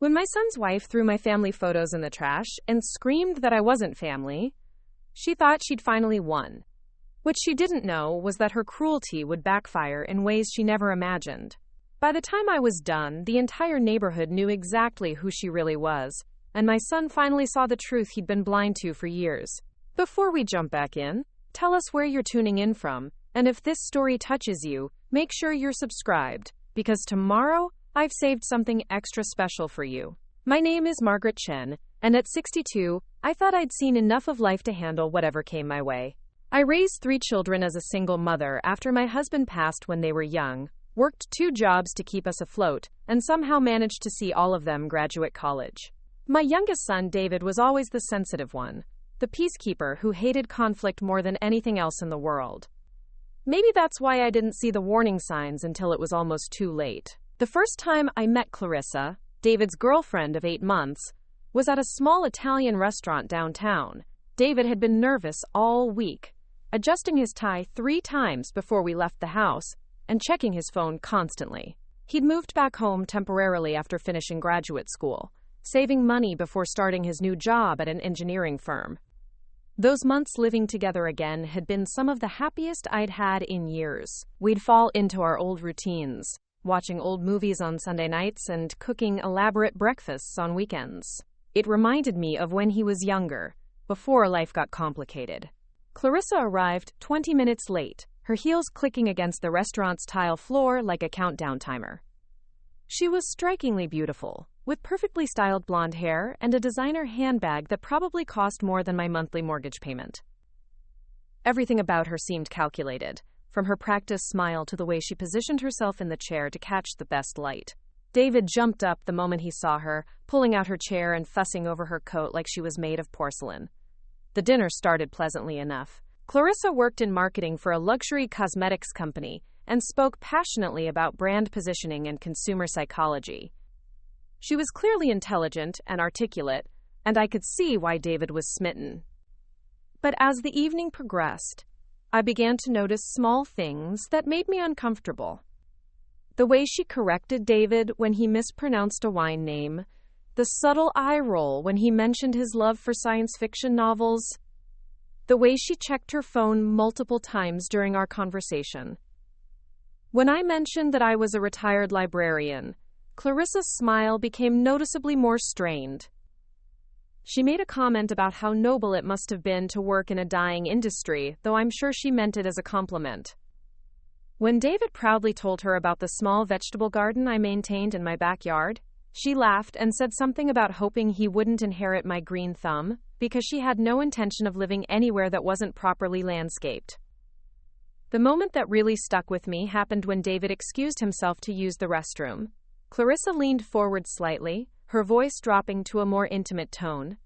When my son's wife threw my family photos in the trash and screamed that I wasn't family, she thought she'd finally won. What she didn't know was that her cruelty would backfire in ways she never imagined. By the time I was done, the entire neighborhood knew exactly who she really was, and my son finally saw the truth he'd been blind to for years. Before we jump back in, tell us where you're tuning in from, and if this story touches you, make sure you're subscribed, because tomorrow, I've saved something extra special for you. My name is Margaret Chen, and at 62, I thought I'd seen enough of life to handle whatever came my way. I raised 3 children as a single mother after my husband passed when they were young, worked 2 jobs to keep us afloat, and somehow managed to see all of them graduate college. My youngest son, David, was always the sensitive one, the peacekeeper who hated conflict more than anything else in the world. Maybe that's why I didn't see the warning signs until it was almost too late. The first time I met Clarissa, David's girlfriend of 8 months, was at a small Italian restaurant downtown. David had been nervous all week, adjusting his tie 3 times before we left the house, and checking his phone constantly. He'd moved back home temporarily after finishing graduate school, saving money before starting his new job at an engineering firm. Those months living together again had been some of the happiest I'd had in years. We'd fall into our old routines, watching old movies on Sunday nights and cooking elaborate breakfasts on weekends. It reminded me of when he was younger, before life got complicated. Clarissa arrived 20 minutes late, her heels clicking against the restaurant's tile floor like a countdown timer. She was strikingly beautiful, with perfectly styled blonde hair and a designer handbag that probably cost more than my monthly mortgage payment. Everything about her seemed calculated, from her practiced smile to the way she positioned herself in the chair to catch the best light. David jumped up the moment he saw her, pulling out her chair and fussing over her coat like she was made of porcelain. The dinner started pleasantly enough. Clarissa worked in marketing for a luxury cosmetics company and spoke passionately about brand positioning and consumer psychology. She was clearly intelligent and articulate, and I could see why David was smitten. But as the evening progressed, I began to notice small things that made me uncomfortable. The way she corrected David when he mispronounced a wine name, the subtle eye roll when he mentioned his love for science fiction novels, the way she checked her phone multiple times during our conversation. When I mentioned that I was a retired librarian, Clarissa's smile became noticeably more strained. She made a comment about how noble it must have been to work in a dying industry, though I'm sure she meant it as a compliment. When David proudly told her about the small vegetable garden I maintained in my backyard, she laughed and said something about hoping he wouldn't inherit my green thumb, because she had no intention of living anywhere that wasn't properly landscaped. The moment that really stuck with me happened when David excused himself to use the restroom. Clarissa leaned forward slightly, her voice dropping to a more intimate tone.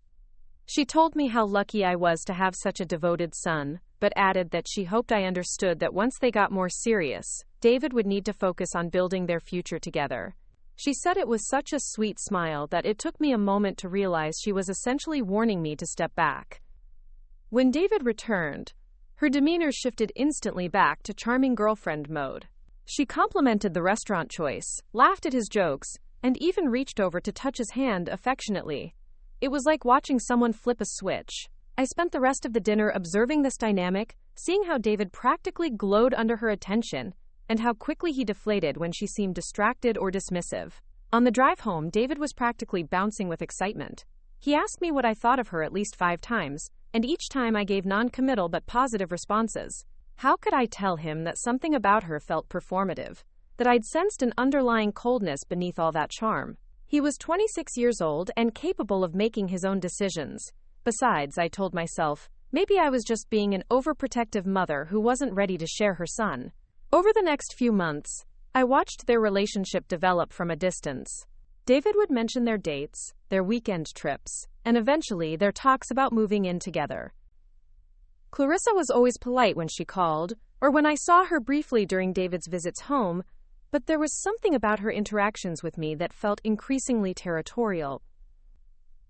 She told me how lucky I was to have such a devoted son, but added that she hoped I understood that once they got more serious, David would need to focus on building their future together. She said it with such a sweet smile that it took me a moment to realize she was essentially warning me to step back. When David returned, her demeanor shifted instantly back to charming girlfriend mode. She complimented the restaurant choice, laughed at his jokes, and even reached over to touch his hand affectionately. It was like watching someone flip a switch. I spent the rest of the dinner observing this dynamic, seeing how David practically glowed under her attention, and how quickly he deflated when she seemed distracted or dismissive. On the drive home, David was practically bouncing with excitement. He asked me what I thought of her at least 5 times, and each time I gave non-committal but positive responses. How could I tell him that something about her felt performative, that I'd sensed an underlying coldness beneath all that charm? He was 26 years old and capable of making his own decisions. Besides, I told myself, maybe I was just being an overprotective mother who wasn't ready to share her son. Over the next few months, I watched their relationship develop from a distance. David would mention their dates, their weekend trips, and eventually their talks about moving in together. Clarissa was always polite when she called, or when I saw her briefly during David's visits home, but there was something about her interactions with me that felt increasingly territorial.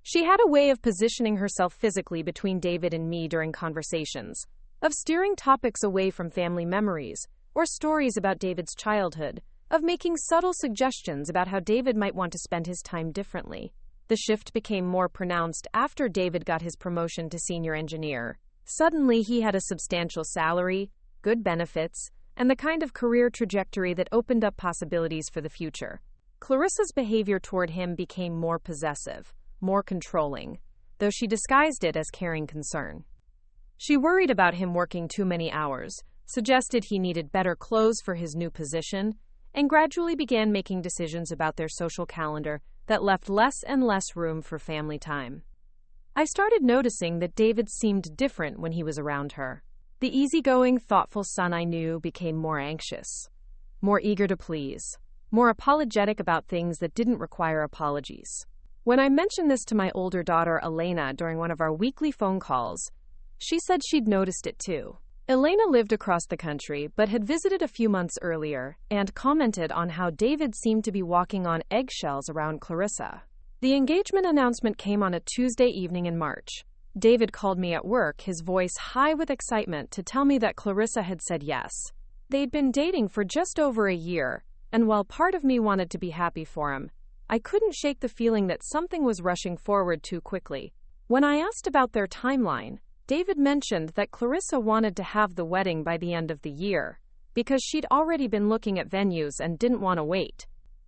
She had a way of positioning herself physically between David and me during conversations, of steering topics away from family memories, or stories about David's childhood, of making subtle suggestions about how David might want to spend his time differently. The shift became more pronounced after David got his promotion to senior engineer. Suddenly, he had a substantial salary, good benefits, and the kind of career trajectory that opened up possibilities for the future. Clarissa's behavior toward him became more possessive, more controlling, though she disguised it as caring concern. She worried about him working too many hours, suggested he needed better clothes for his new position, and gradually began making decisions about their social calendar that left less and less room for family time. I started noticing that David seemed different when he was around her. The easygoing, thoughtful son I knew became more anxious, more eager to please, more apologetic about things that didn't require apologies. When I mentioned this to my older daughter, Elena, during one of our weekly phone calls, she said she'd noticed it too. Elena lived across the country, but had visited a few months earlier and commented on how David seemed to be walking on eggshells around Clarissa. The engagement announcement came on a Tuesday evening in March. David called me at work, his voice high with excitement, to tell me that Clarissa had said yes. They'd been dating for just over a year, and while part of me wanted to be happy for him, I couldn't shake the feeling that something was rushing forward too quickly. When I asked about their timeline, David mentioned that Clarissa wanted to have the wedding by the end of the year, because she'd already been looking at venues and didn't want to wait.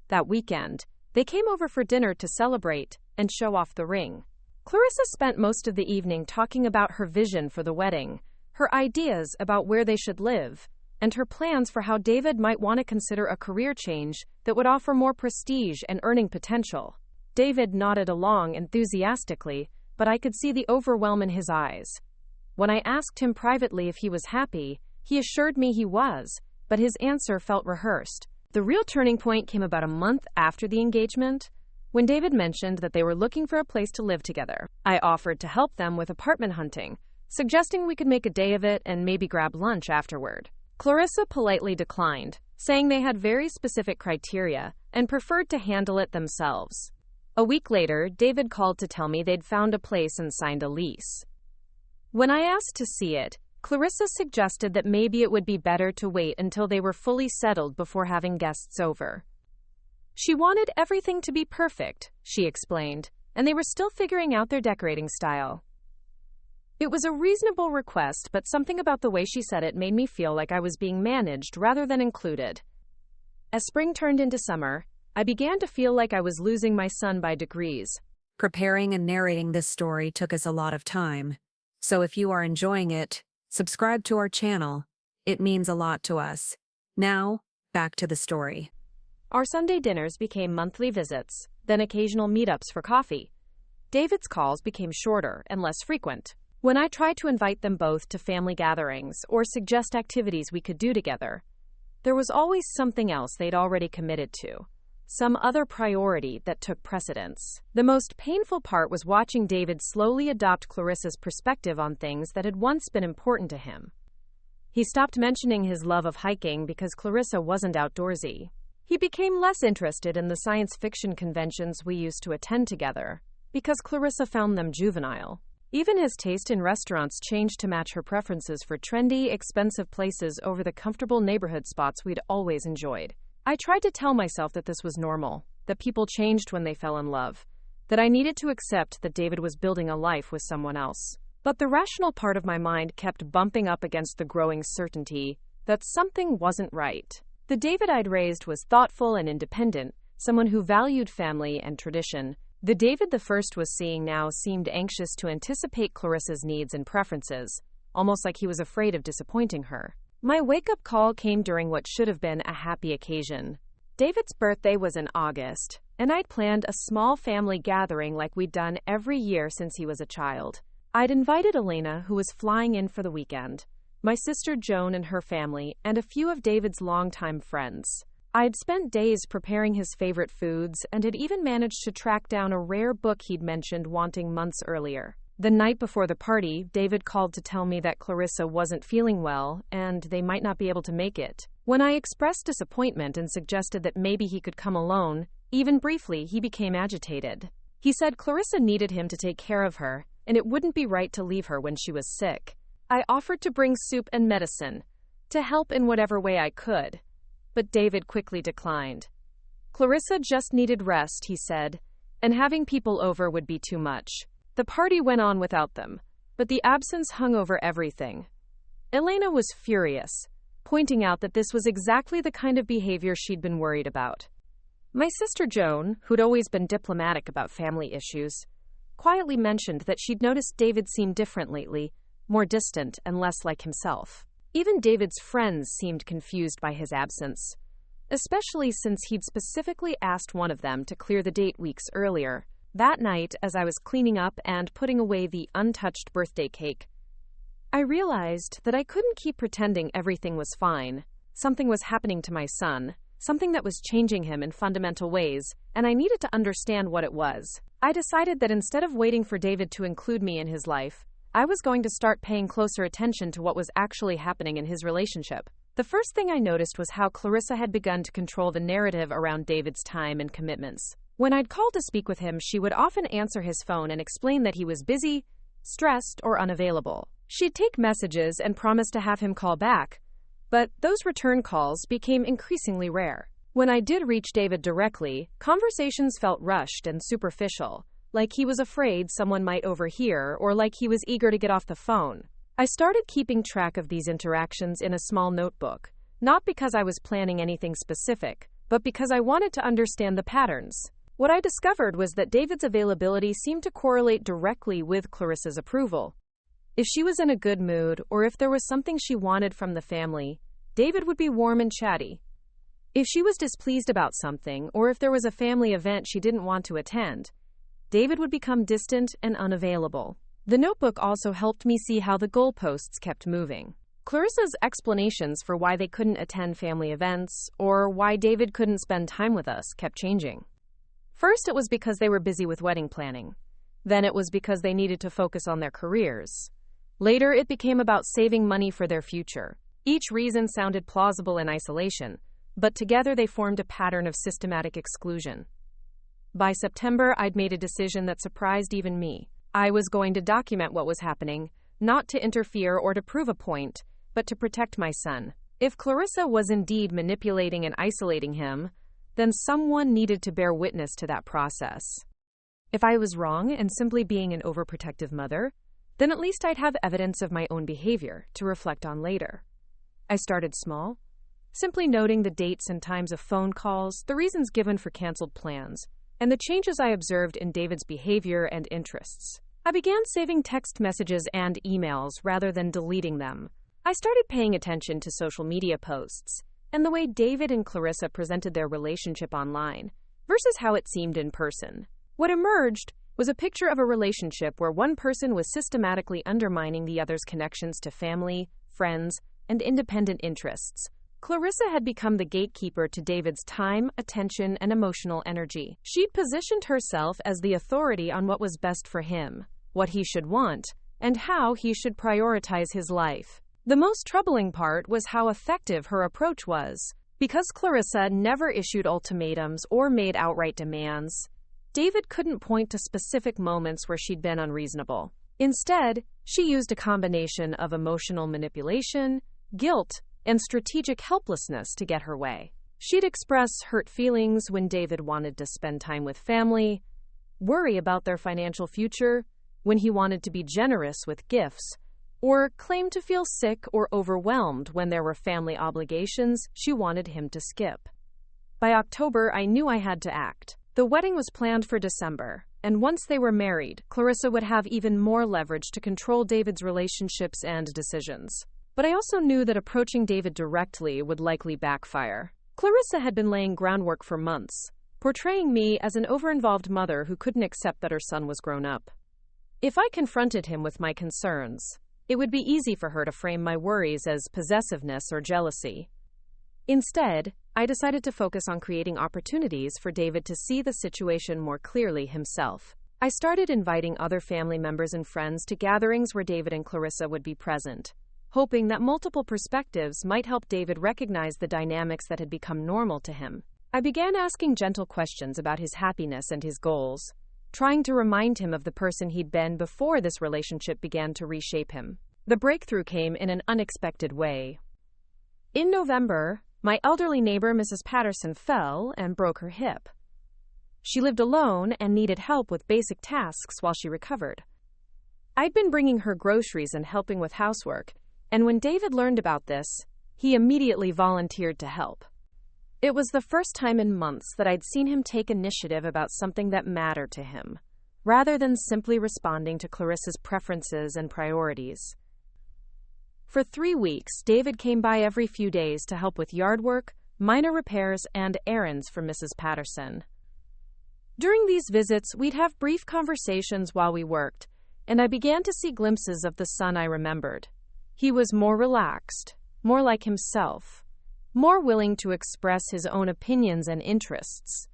That weekend, they came over for dinner to celebrate and show off the ring. Clarissa spent most of the evening talking about her vision for the wedding, her ideas about where they should live, and her plans for how David might want to consider a career change that would offer more prestige and earning potential. David nodded along enthusiastically, but I could see the overwhelm in his eyes. When I asked him privately if he was happy, he assured me he was, but his answer felt rehearsed. The real turning point came about a month after the engagement, when David mentioned that they were looking for a place to live together. I offered to help them with apartment hunting, suggesting we could make a day of it and maybe grab lunch afterward. Clarissa politely declined, saying they had very specific criteria and preferred to handle it themselves. A week later, David called to tell me they'd found a place and signed a lease. When I asked to see it, Clarissa suggested that maybe it would be better to wait until they were fully settled before having guests over. She wanted everything to be perfect, she explained, and they were still figuring out their decorating style. It was a reasonable request, but something about the way she said it made me feel like I was being managed rather than included. As spring turned into summer, I began to feel like I was losing my son by degrees. Preparing and narrating this story took us a lot of time. So if you are enjoying it, subscribe to our channel. It means a lot to us. Now, back to the story. Our Sunday dinners became monthly visits, then occasional meetups for coffee. David's calls became shorter and less frequent. When I tried to invite them both to family gatherings or suggest activities we could do together, there was always something else they'd already committed to, some other priority that took precedence. The most painful part was watching David slowly adopt Clarissa's perspective on things that had once been important to him. He stopped mentioning his love of hiking because Clarissa wasn't outdoorsy. He became less interested in the science fiction conventions we used to attend together, because Clarissa found them juvenile. Even his taste in restaurants changed to match her preferences for trendy, expensive places over the comfortable neighborhood spots we'd always enjoyed. I tried to tell myself that this was normal, that people changed when they fell in love, that I needed to accept that David was building a life with someone else. But the rational part of my mind kept bumping up against the growing certainty that something wasn't right. The David I'd raised was thoughtful and independent, someone who valued family and tradition. The David the first was seeing now seemed anxious to anticipate Clarissa's needs and preferences, almost like he was afraid of disappointing her. My wake-up call came during what should have been a happy occasion. David's birthday was in August, and I'd planned a small family gathering like we'd done every year since he was a child. I'd invited Elena, who was flying in for the weekend, my sister Joan and her family, and a few of David's longtime friends. I'd spent days preparing his favorite foods and had even managed to track down a rare book he'd mentioned wanting months earlier. The night before the party, David called to tell me that Clarissa wasn't feeling well and they might not be able to make it. When I expressed disappointment and suggested that maybe he could come alone, even briefly, he became agitated. He said Clarissa needed him to take care of her, and it wouldn't be right to leave her when she was sick. I offered to bring soup and medicine, to help in whatever way I could. but David quickly declined. Clarissa just needed rest, he said, and having people over would be too much. The party went on without them, but the absence hung over everything. Elena was furious, pointing out that this was exactly the kind of behavior she'd been worried about. My sister Joan, who'd always been diplomatic about family issues, quietly mentioned that she'd noticed David seemed different lately, more distant and less like himself. Even David's friends seemed confused by his absence, especially since he'd specifically asked one of them to clear the date weeks earlier. That night, as I was cleaning up and putting away the untouched birthday cake, I realized that I couldn't keep pretending everything was fine. Something was happening to my son, something that was changing him in fundamental ways, and I needed to understand what it was. I decided that instead of waiting for David to include me in his life, I was going to start paying closer attention to what was actually happening in his relationship. The first thing I noticed was how Clarissa had begun to control the narrative around David's time and commitments. When I'd call to speak with him, she would often answer his phone and explain that he was busy, stressed, or unavailable. She'd take messages and promise to have him call back, but those return calls became increasingly rare. When I did reach David directly, conversations felt rushed and superficial, like he was afraid someone might overhear or like he was eager to get off the phone. I started keeping track of these interactions in a small notebook, not because I was planning anything specific, but because I wanted to understand the patterns. What I discovered was that David's availability seemed to correlate directly with Clarissa's approval. If she was in a good mood, or if there was something she wanted from the family, David would be warm and chatty. If she was displeased about something, or if there was a family event she didn't want to attend, David would become distant and unavailable. The notebook also helped me see how the goalposts kept moving. Clarissa's explanations for why they couldn't attend family events, or why David couldn't spend time with us, kept changing. First, it was because they were busy with wedding planning. Then it was because they needed to focus on their careers. Later, it became about saving money for their future. Each reason sounded plausible in isolation, but together they formed a pattern of systematic exclusion. By September, I'd made a decision that surprised even me. I was going to document what was happening, not to interfere or to prove a point, but to protect my son. If Clarissa was indeed manipulating and isolating him, then someone needed to bear witness to that process. If I was wrong and simply being an overprotective mother, then at least I'd have evidence of my own behavior to reflect on later. I started small, simply noting the dates and times of phone calls, the reasons given for canceled plans, and the changes I observed in David's behavior and interests. I began saving text messages and emails rather than deleting them. I started paying attention to social media posts and the way David and Clarissa presented their relationship online versus how it seemed in person. What emerged was a picture of a relationship where one person was systematically undermining the other's connections to family, friends, and independent interests. Clarissa had become the gatekeeper to David's time, attention, and emotional energy. She'd positioned herself as the authority on what was best for him, what he should want, and how he should prioritize his life. The most troubling part was how effective her approach was. Because Clarissa never issued ultimatums or made outright demands, David couldn't point to specific moments where she'd been unreasonable. Instead, she used a combination of emotional manipulation, guilt, and strategic helplessness to get her way. She'd express hurt feelings when David wanted to spend time with family, worry about their financial future when he wanted to be generous with gifts, or claim to feel sick or overwhelmed when there were family obligations she wanted him to skip. By October, I knew I had to act. The wedding was planned for December, and once they were married, Clarissa would have even more leverage to control David's relationships and decisions. But I also knew that approaching David directly would likely backfire. Clarissa had been laying groundwork for months, portraying me as an overinvolved mother who couldn't accept that her son was grown up. If I confronted him with my concerns, it would be easy for her to frame my worries as possessiveness or jealousy. Instead, I decided to focus on creating opportunities for David to see the situation more clearly himself. I started inviting other family members and friends to gatherings where David and Clarissa would be present, hoping that multiple perspectives might help David recognize the dynamics that had become normal to him. I began asking gentle questions about his happiness and his goals, trying to remind him of the person he'd been before this relationship began to reshape him. The breakthrough came in an unexpected way. In November, My elderly neighbor, Mrs. Patterson, fell and broke her hip. She lived alone and needed help with basic tasks while she recovered. I'd been bringing her groceries and helping with housework, and when David learned about this, he immediately volunteered to help. It was the first time in months that I'd seen him take initiative about something that mattered to him, rather than simply responding to Clarissa's preferences and priorities. For 3 weeks, David came by every few days to help with yard work, minor repairs, and errands for Mrs. Patterson. During these visits, we'd have brief conversations while we worked, and I began to see glimpses of the son I remembered. He was more relaxed, more like himself, more willing to express his own opinions and interests.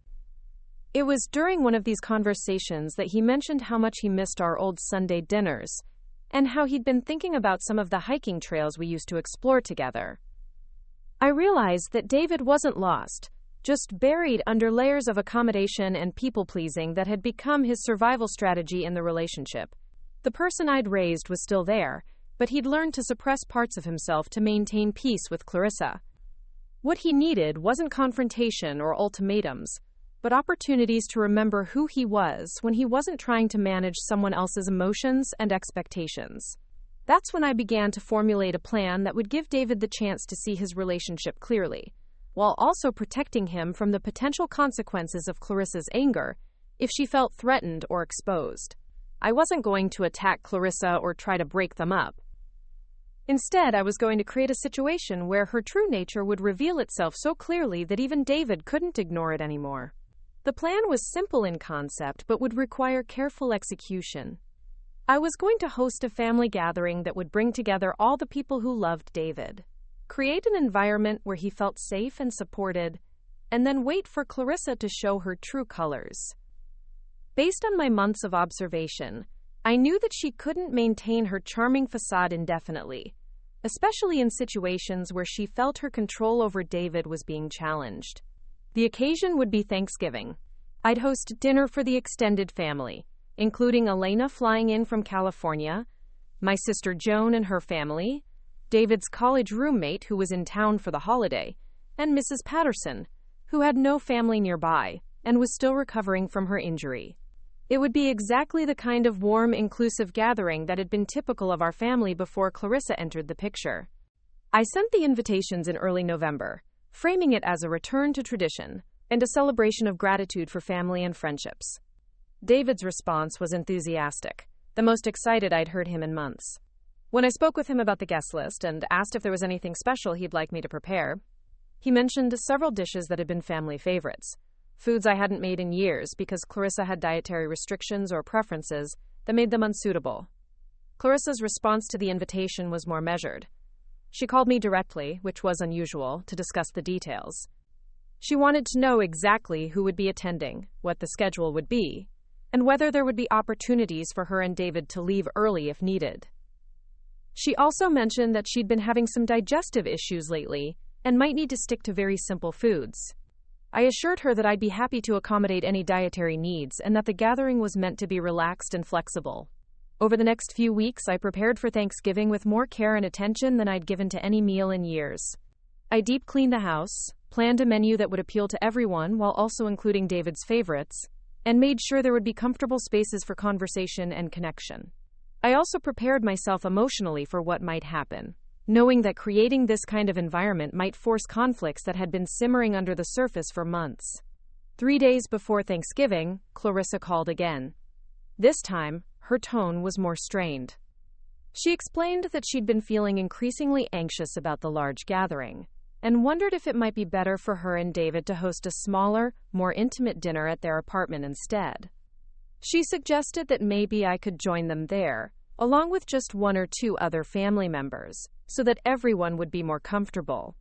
It was during one of these conversations that he mentioned how much he missed our old Sunday dinners, and how he'd been thinking about some of the hiking trails we used to explore together. I realized that David wasn't lost, just buried under layers of accommodation and people-pleasing that had become his survival strategy in the relationship. The person I'd raised was still there, but he'd learned to suppress parts of himself to maintain peace with Clarissa. What he needed wasn't confrontation or ultimatums, but opportunities to remember who he was when he wasn't trying to manage someone else's emotions and expectations. That's when I began to formulate a plan that would give David the chance to see his relationship clearly, while also protecting him from the potential consequences of Clarissa's anger if she felt threatened or exposed. I wasn't going to attack Clarissa or try to break them up. Instead, I was going to create a situation where her true nature would reveal itself so clearly that even David couldn't ignore it anymore. The plan was simple in concept, but would require careful execution. I was going to host a family gathering that would bring together all the people who loved David, create an environment where he felt safe and supported, and then wait for Clarissa to show her true colors. Based on my months of observation, I knew that she couldn't maintain her charming facade indefinitely, especially in situations where she felt her control over David was being challenged. The occasion would be Thanksgiving. I'd host dinner for the extended family, including Elena flying in from California, my sister Joan and her family, David's college roommate who was in town for the holiday, and Mrs. Patterson, who had no family nearby and was still recovering from her injury. It would be exactly the kind of warm, inclusive gathering that had been typical of our family before Clarissa entered the picture. I sent the invitations in early November, framing it as a return to tradition and a celebration of gratitude for family and friendships. David's response was enthusiastic, the most excited I'd heard him in months. When I spoke with him about the guest list and asked if there was anything special he'd like me to prepare, he mentioned several dishes that had been family favorites, foods I hadn't made in years because Clarissa had dietary restrictions or preferences that made them unsuitable. Clarissa's response to the invitation was more measured. She called me directly, which was unusual, to discuss the details. She wanted to know exactly who would be attending, what the schedule would be, and whether there would be opportunities for her and David to leave early if needed. She also mentioned that she'd been having some digestive issues lately and might need to stick to very simple foods. I assured her that I'd be happy to accommodate any dietary needs and that the gathering was meant to be relaxed and flexible. Over the next few weeks, I prepared for Thanksgiving with more care and attention than I'd given to any meal in years. I deep cleaned the house, planned a menu that would appeal to everyone while also including David's favorites, and made sure there would be comfortable spaces for conversation and connection. I also prepared myself emotionally for what might happen, knowing that creating this kind of environment might force conflicts that had been simmering under the surface for months. 3 days before Thanksgiving, Clarissa called again. This time, her tone was more strained. She explained that she'd been feeling increasingly anxious about the large gathering, and wondered if it might be better for her and David to host a smaller, more intimate dinner at their apartment instead. She suggested that maybe I could join them there, along with just 1 or 2 other family members, so that everyone would be more comfortable.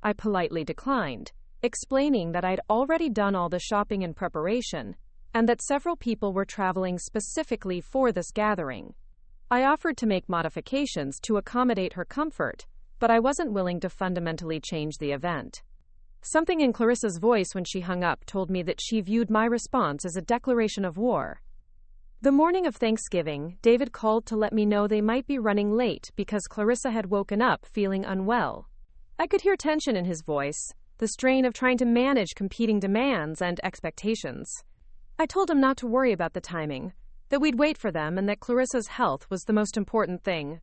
I politely declined, explaining that I'd already done all the shopping and preparation, and that several people were traveling specifically for this gathering. I offered to make modifications to accommodate her comfort, but I wasn't willing to fundamentally change the event. Something in Clarissa's voice when she hung up told me that she viewed my response as a declaration of war. The morning of Thanksgiving, David called to let me know they might be running late because Clarissa had woken up feeling unwell. I could hear tension in his voice, the strain of trying to manage competing demands and expectations. I told him not to worry about the timing, that we'd wait for them and that Clarissa's health was the most important thing.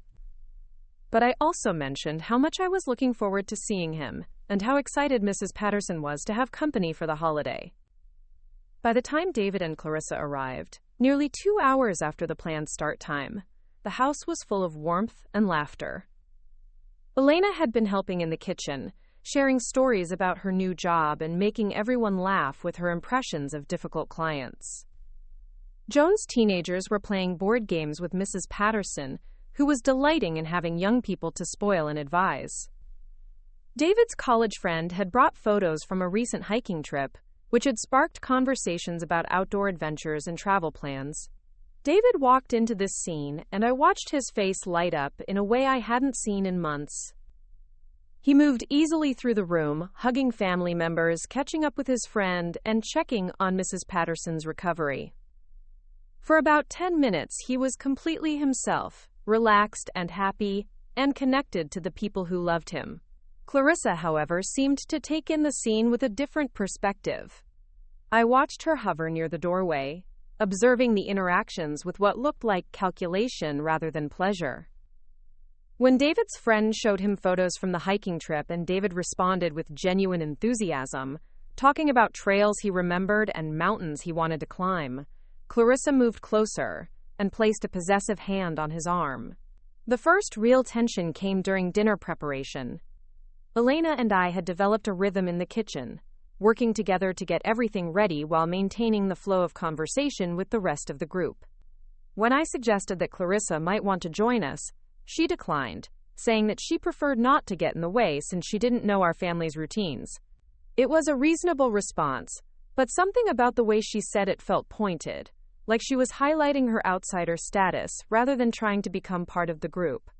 But I also mentioned how much I was looking forward to seeing him and how excited Mrs. Patterson was to have company for the holiday. By the time David and Clarissa arrived, nearly 2 hours after the planned start time, the house was full of warmth and laughter. Elena had been helping in the kitchen, sharing stories about her new job and making everyone laugh with her impressions of difficult clients. Joan's teenagers were playing board games with Mrs. Patterson, who was delighting in having young people to spoil and advise. David's college friend had brought photos from a recent hiking trip, which had sparked conversations about outdoor adventures and travel plans. David walked into this scene, and I watched his face light up in a way I hadn't seen in months. He moved easily through the room, hugging family members, catching up with his friend, and checking on Mrs. Patterson's recovery. For about 10 minutes, he was completely himself, relaxed and happy, and connected to the people who loved him. Clarissa, however, seemed to take in the scene with a different perspective. I watched her hover near the doorway, observing the interactions with what looked like calculation rather than pleasure. When David's friend showed him photos from the hiking trip and David responded with genuine enthusiasm, talking about trails he remembered and mountains he wanted to climb, Clarissa moved closer and placed a possessive hand on his arm. The first real tension came during dinner preparation. Elena and I had developed a rhythm in the kitchen, working together to get everything ready while maintaining the flow of conversation with the rest of the group. When I suggested that Clarissa might want to join us, she declined, saying that she preferred not to get in the way since she didn't know our family's routines. It was a reasonable response, but something about the way she said it felt pointed, like she was highlighting her outsider status rather than trying to become part of the group.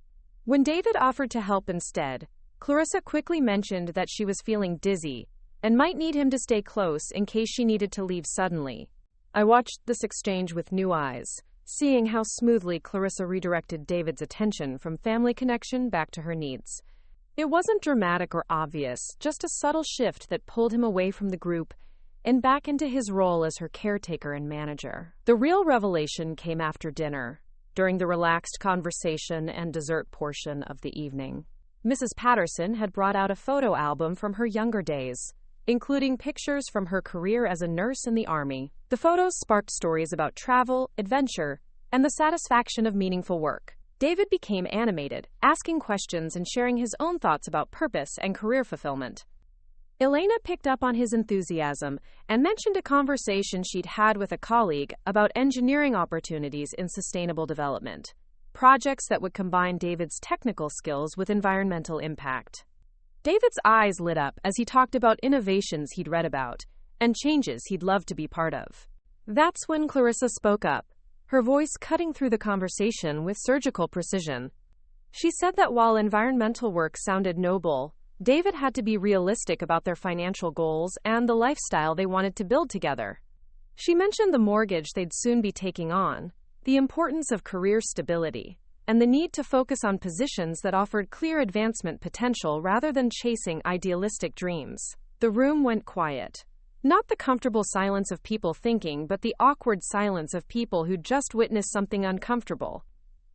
When David offered to help instead, Clarissa quickly mentioned that she was feeling dizzy and might need him to stay close in case she needed to leave suddenly. I watched this exchange with new eyes, seeing how smoothly Clarissa redirected David's attention from family connection back to her needs. It wasn't dramatic or obvious, just a subtle shift that pulled him away from the group and back into his role as her caretaker and manager. The real revelation came after dinner, during the relaxed conversation and dessert portion of the evening. Mrs. Patterson had brought out a photo album from her younger days, including pictures from her career as a nurse in the Army. The photos sparked stories about travel, adventure, and the satisfaction of meaningful work. David became animated, asking questions and sharing his own thoughts about purpose and career fulfillment. Elena picked up on his enthusiasm and mentioned a conversation she'd had with a colleague about engineering opportunities in sustainable development, projects that would combine David's technical skills with environmental impact. David's eyes lit up as he talked about innovations he'd read about and changes he'd love to be part of. That's when Clarissa spoke up, her voice cutting through the conversation with surgical precision. She said that while environmental work sounded noble, David had to be realistic about their financial goals and the lifestyle they wanted to build together. She mentioned the mortgage they'd soon be taking on, the importance of career stability, and the need to focus on positions that offered clear advancement potential rather than chasing idealistic dreams. The room went quiet. Not the comfortable silence of people thinking, but the awkward silence of people who'd just witnessed something uncomfortable.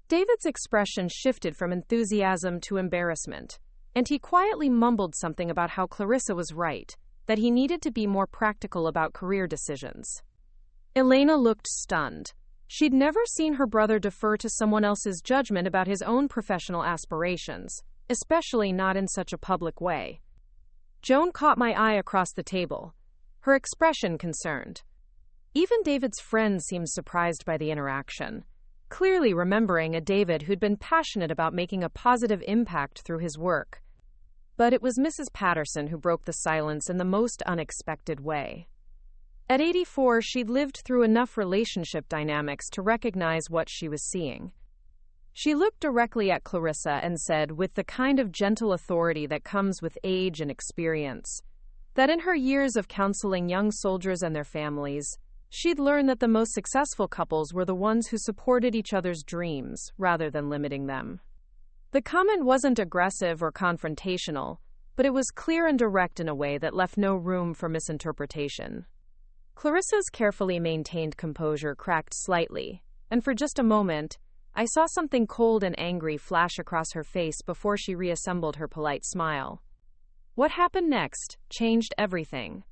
David's expression shifted from enthusiasm to embarrassment, and he quietly mumbled something about how Clarissa was right, that he needed to be more practical about career decisions. Elena looked stunned. She'd never seen her brother defer to someone else's judgment about his own professional aspirations, especially not in such a public way. Joan caught my eye across the table, her expression concerned. Even David's friend seemed surprised by the interaction, clearly remembering a David who'd been passionate about making a positive impact through his work. But it was Mrs. Patterson who broke the silence in the most unexpected way. At 84, she'd lived through enough relationship dynamics to recognize what she was seeing. She looked directly at Clarissa and said, with the kind of gentle authority that comes with age and experience, that in her years of counseling young soldiers and their families, she'd learned that the most successful couples were the ones who supported each other's dreams rather than limiting them. The comment wasn't aggressive or confrontational, but it was clear and direct in a way that left no room for misinterpretation. Clarissa's carefully maintained composure cracked slightly, and for just a moment, I saw something cold and angry flash across her face before she reassembled her polite smile. What happened next changed everything.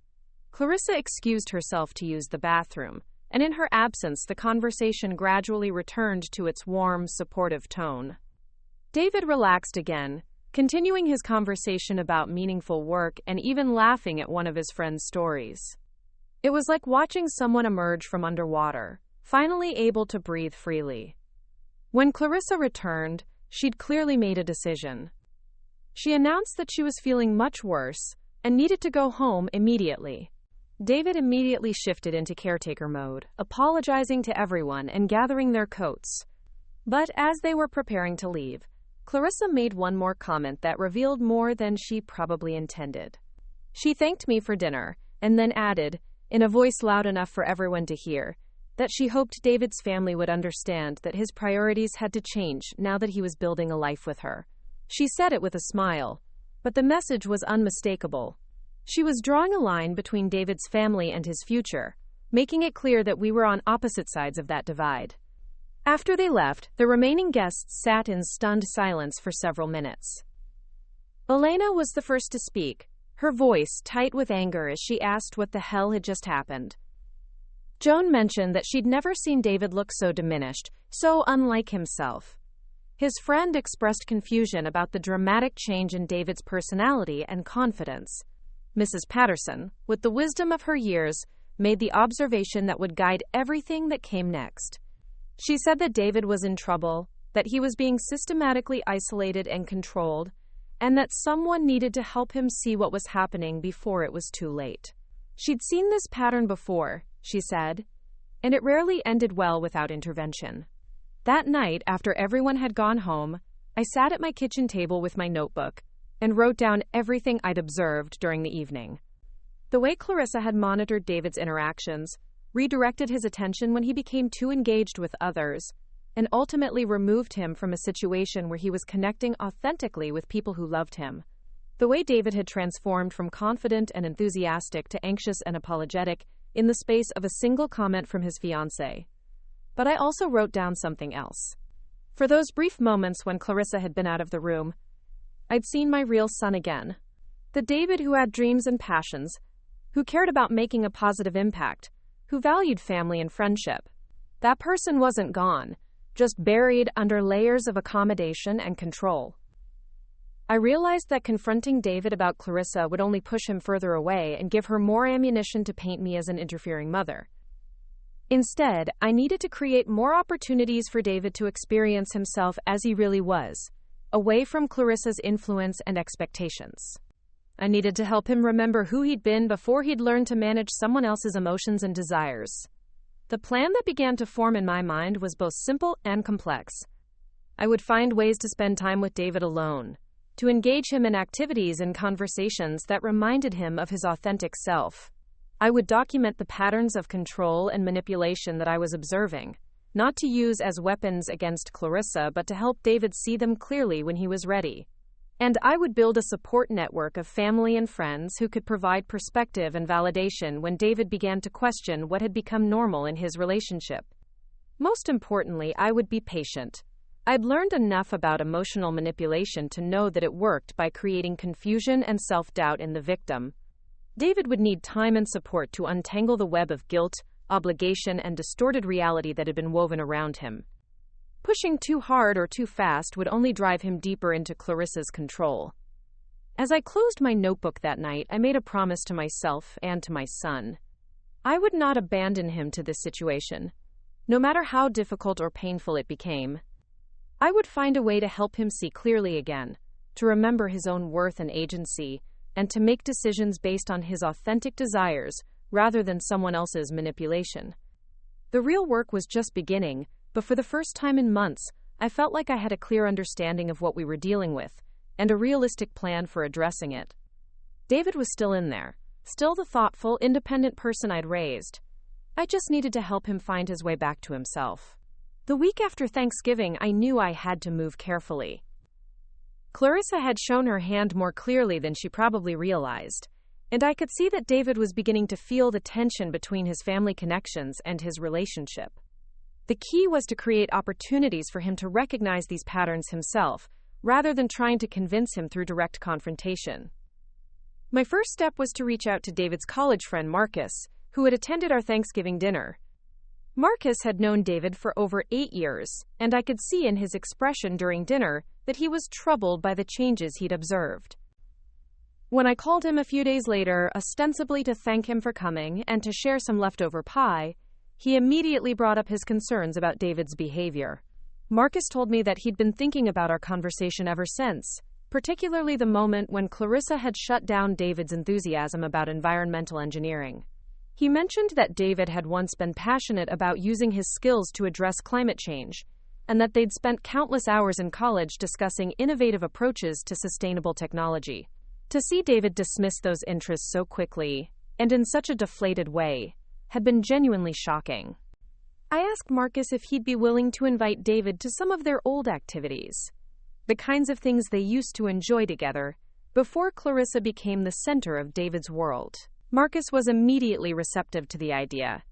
Clarissa excused herself to use the bathroom, and in her absence, the conversation gradually returned to its warm, supportive tone. David relaxed again, continuing his conversation about meaningful work and even laughing at one of his friend's stories. It was like watching someone emerge from underwater, finally able to breathe freely. When Clarissa returned, she'd clearly made a decision. She announced that she was feeling much worse and needed to go home immediately. David immediately shifted into caretaker mode, apologizing to everyone and gathering their coats. But as they were preparing to leave, Clarissa made one more comment that revealed more than she probably intended. She thanked me for dinner, and then added, in a voice loud enough for everyone to hear, that she hoped David's family would understand that his priorities had to change now that he was building a life with her. She said it with a smile, but the message was unmistakable. She was drawing a line between David's family and his future, making it clear that we were on opposite sides of that divide. After they left, the remaining guests sat in stunned silence for several minutes. Elena was the first to speak, her voice tight with anger as she asked what the hell had just happened. Joan mentioned that she'd never seen David look so diminished, so unlike himself. His friend expressed confusion about the dramatic change in David's personality and confidence. Mrs. Patterson, with the wisdom of her years, made the observation that would guide everything that came next. She said that David was in trouble, that he was being systematically isolated and controlled, and that someone needed to help him see what was happening before it was too late. She'd seen this pattern before, she said, and it rarely ended well without intervention. That night, after everyone had gone home, I sat at my kitchen table with my notebook and wrote down everything I'd observed during the evening. The way Clarissa had monitored David's interactions, redirected his attention when he became too engaged with others, and ultimately removed him from a situation where he was connecting authentically with people who loved him. The way David had transformed from confident and enthusiastic to anxious and apologetic in the space of a single comment from his fiancée. But I also wrote down something else. For those brief moments when Clarissa had been out of the room, I'd seen my real son again. The David who had dreams and passions, who cared about making a positive impact, who valued family and friendship. That person wasn't gone, just buried under layers of accommodation and control. I realized that confronting David about Clarissa would only push him further away and give her more ammunition to paint me as an interfering mother. Instead, I needed to create more opportunities for David to experience himself as he really was, away from Clarissa's influence and expectations. I needed to help him remember who he'd been before he'd learned to manage someone else's emotions and desires. The plan that began to form in my mind was both simple and complex. I would find ways to spend time with David alone, to engage him in activities and conversations that reminded him of his authentic self. I would document the patterns of control and manipulation that I was observing, not to use as weapons against Clarissa, but to help David see them clearly when he was ready. And I would build a support network of family and friends who could provide perspective and validation when David began to question what had become normal in his relationship. Most importantly, I would be patient. I'd learned enough about emotional manipulation to know that it worked by creating confusion and self-doubt in the victim. David would need time and support to untangle the web of guilt, obligation, and distorted reality that had been woven around him. Pushing too hard or too fast would only drive him deeper into Clarissa's control. As I closed my notebook that night, I made a promise to myself and to my son. I would not abandon him to this situation, no matter how difficult or painful it became. I would find a way to help him see clearly again, to remember his own worth and agency, and to make decisions based on his authentic desires rather than someone else's manipulation. The real work was just beginning, but for the first time in months, I felt like I had a clear understanding of what we were dealing with, and a realistic plan for addressing it. David was still in there, still the thoughtful, independent person I'd raised. I just needed to help him find his way back to himself. The week after Thanksgiving, I knew I had to move carefully. Clarissa had shown her hand more clearly than she probably realized, and I could see that David was beginning to feel the tension between his family connections and his relationship. The key was to create opportunities for him to recognize these patterns himself, rather than trying to convince him through direct confrontation. My first step was to reach out to David's college friend Marcus, who had attended our Thanksgiving dinner. Marcus had known David for over 8 years, and I could see in his expression during dinner that he was troubled by the changes he'd observed. When I called him a few days later, ostensibly to thank him for coming and to share some leftover pie, he immediately brought up his concerns about David's behavior. Marcus told me that he'd been thinking about our conversation ever since, particularly the moment when Clarissa had shut down David's enthusiasm about environmental engineering. He mentioned that David had once been passionate about using his skills to address climate change, and that they'd spent countless hours in college discussing innovative approaches to sustainable technology. To see David dismiss those interests so quickly, and in such a deflated way, had been genuinely shocking. I asked Marcus if he'd be willing to invite David to some of their old activities, the kinds of things they used to enjoy together, before Clarissa became the center of David's world. Marcus was immediately receptive to the idea.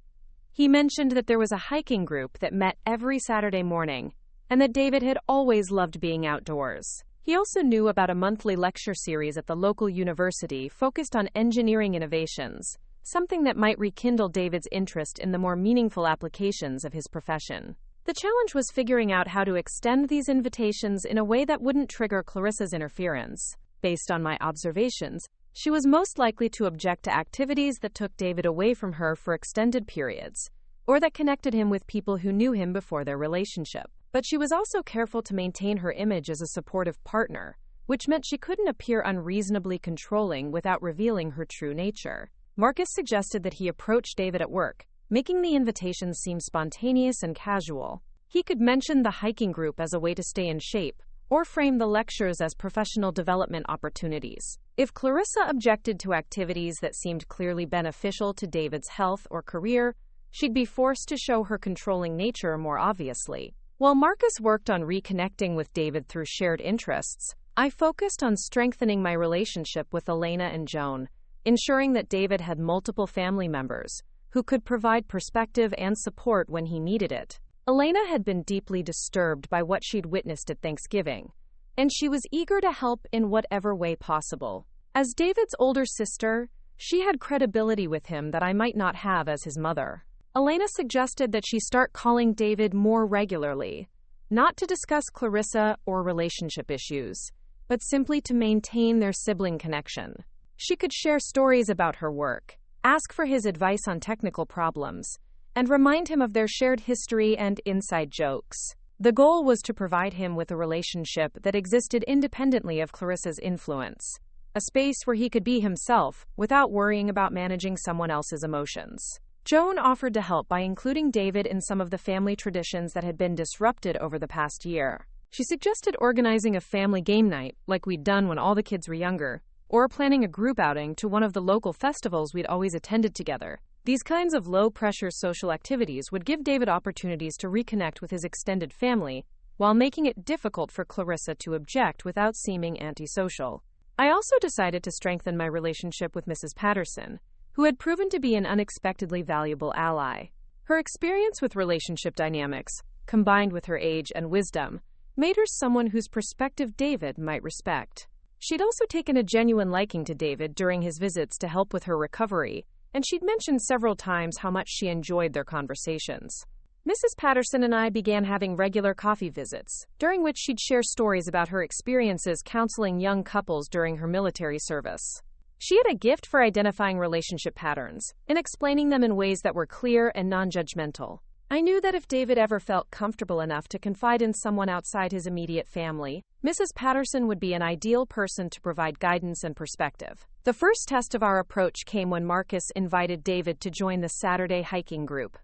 He mentioned that there was a hiking group that met every Saturday morning, and that David had always loved being outdoors. He also knew about a monthly lecture series at the local university focused on engineering innovations, something that might rekindle David's interest in the more meaningful applications of his profession. The challenge was figuring out how to extend these invitations in a way that wouldn't trigger Clarissa's interference. Based on my observations, she was most likely to object to activities that took David away from her for extended periods, or that connected him with people who knew him before their relationship. But she was also careful to maintain her image as a supportive partner, which meant she couldn't appear unreasonably controlling without revealing her true nature. Marcus suggested that he approach David at work, making the invitations seem spontaneous and casual. He could mention the hiking group as a way to stay in shape, or frame the lectures as professional development opportunities. If Clarissa objected to activities that seemed clearly beneficial to David's health or career, she'd be forced to show her controlling nature more obviously. While Marcus worked on reconnecting with David through shared interests, I focused on strengthening my relationship with Elena and Joan, ensuring that David had multiple family members who could provide perspective and support when he needed it. Elena had been deeply disturbed by what she'd witnessed at Thanksgiving, and she was eager to help in whatever way possible. As David's older sister, she had credibility with him that I might not have as his mother. Elena suggested that she start calling David more regularly, not to discuss Clarissa or relationship issues, but simply to maintain their sibling connection. She could share stories about her work, ask for his advice on technical problems, and remind him of their shared history and inside jokes. The goal was to provide him with a relationship that existed independently of Clarissa's influence, a space where he could be himself without worrying about managing someone else's emotions. Joan offered to help by including David in some of the family traditions that had been disrupted over the past year. She suggested organizing a family game night, like we'd done when all the kids were younger, or planning a group outing to one of the local festivals we'd always attended together. These kinds of low-pressure social activities would give David opportunities to reconnect with his extended family, while making it difficult for Clarissa to object without seeming antisocial. I also decided to strengthen my relationship with Mrs. Patterson, who had proven to be an unexpectedly valuable ally. Her experience with relationship dynamics, combined with her age and wisdom, made her someone whose perspective David might respect. She'd also taken a genuine liking to David during his visits to help with her recovery, and she'd mentioned several times how much she enjoyed their conversations. Mrs. Patterson and I began having regular coffee visits, during which she'd share stories about her experiences counseling young couples during her military service. She had a gift for identifying relationship patterns and explaining them in ways that were clear and non-judgmental. I knew that if David ever felt comfortable enough to confide in someone outside his immediate family, Mrs. Patterson would be an ideal person to provide guidance and perspective. The first test of our approach came when Marcus invited David to join the Saturday hiking group.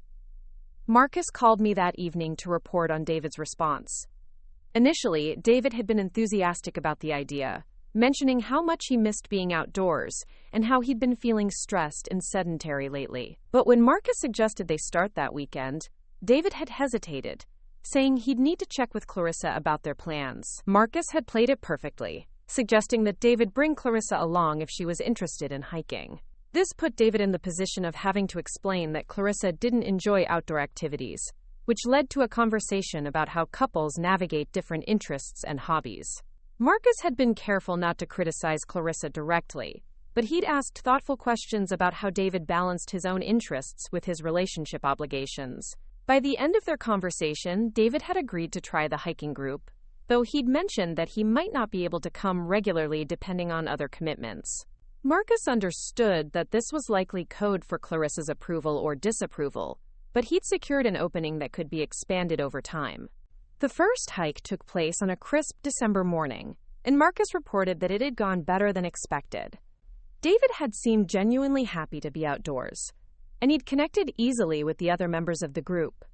Marcus called me that evening to report on David's response. Initially, David had been enthusiastic about the idea, mentioning how much he missed being outdoors and how he'd been feeling stressed and sedentary lately. But when Marcus suggested they start that weekend, David had hesitated, saying he'd need to check with Clarissa about their plans. Marcus had played it perfectly, suggesting that David bring Clarissa along if she was interested in hiking. This put David in the position of having to explain that Clarissa didn't enjoy outdoor activities, which led to a conversation about how couples navigate different interests and hobbies. Marcus had been careful not to criticize Clarissa directly, but he'd asked thoughtful questions about how David balanced his own interests with his relationship obligations. By the end of their conversation, David had agreed to try the hiking group, though he'd mentioned that he might not be able to come regularly depending on other commitments. Marcus understood that this was likely code for Clarissa's approval or disapproval, but he'd secured an opening that could be expanded over time. The first hike took place on a crisp December morning, and Marcus reported that it had gone better than expected. David had seemed genuinely happy to be outdoors, and he'd connected easily with the other members of the group.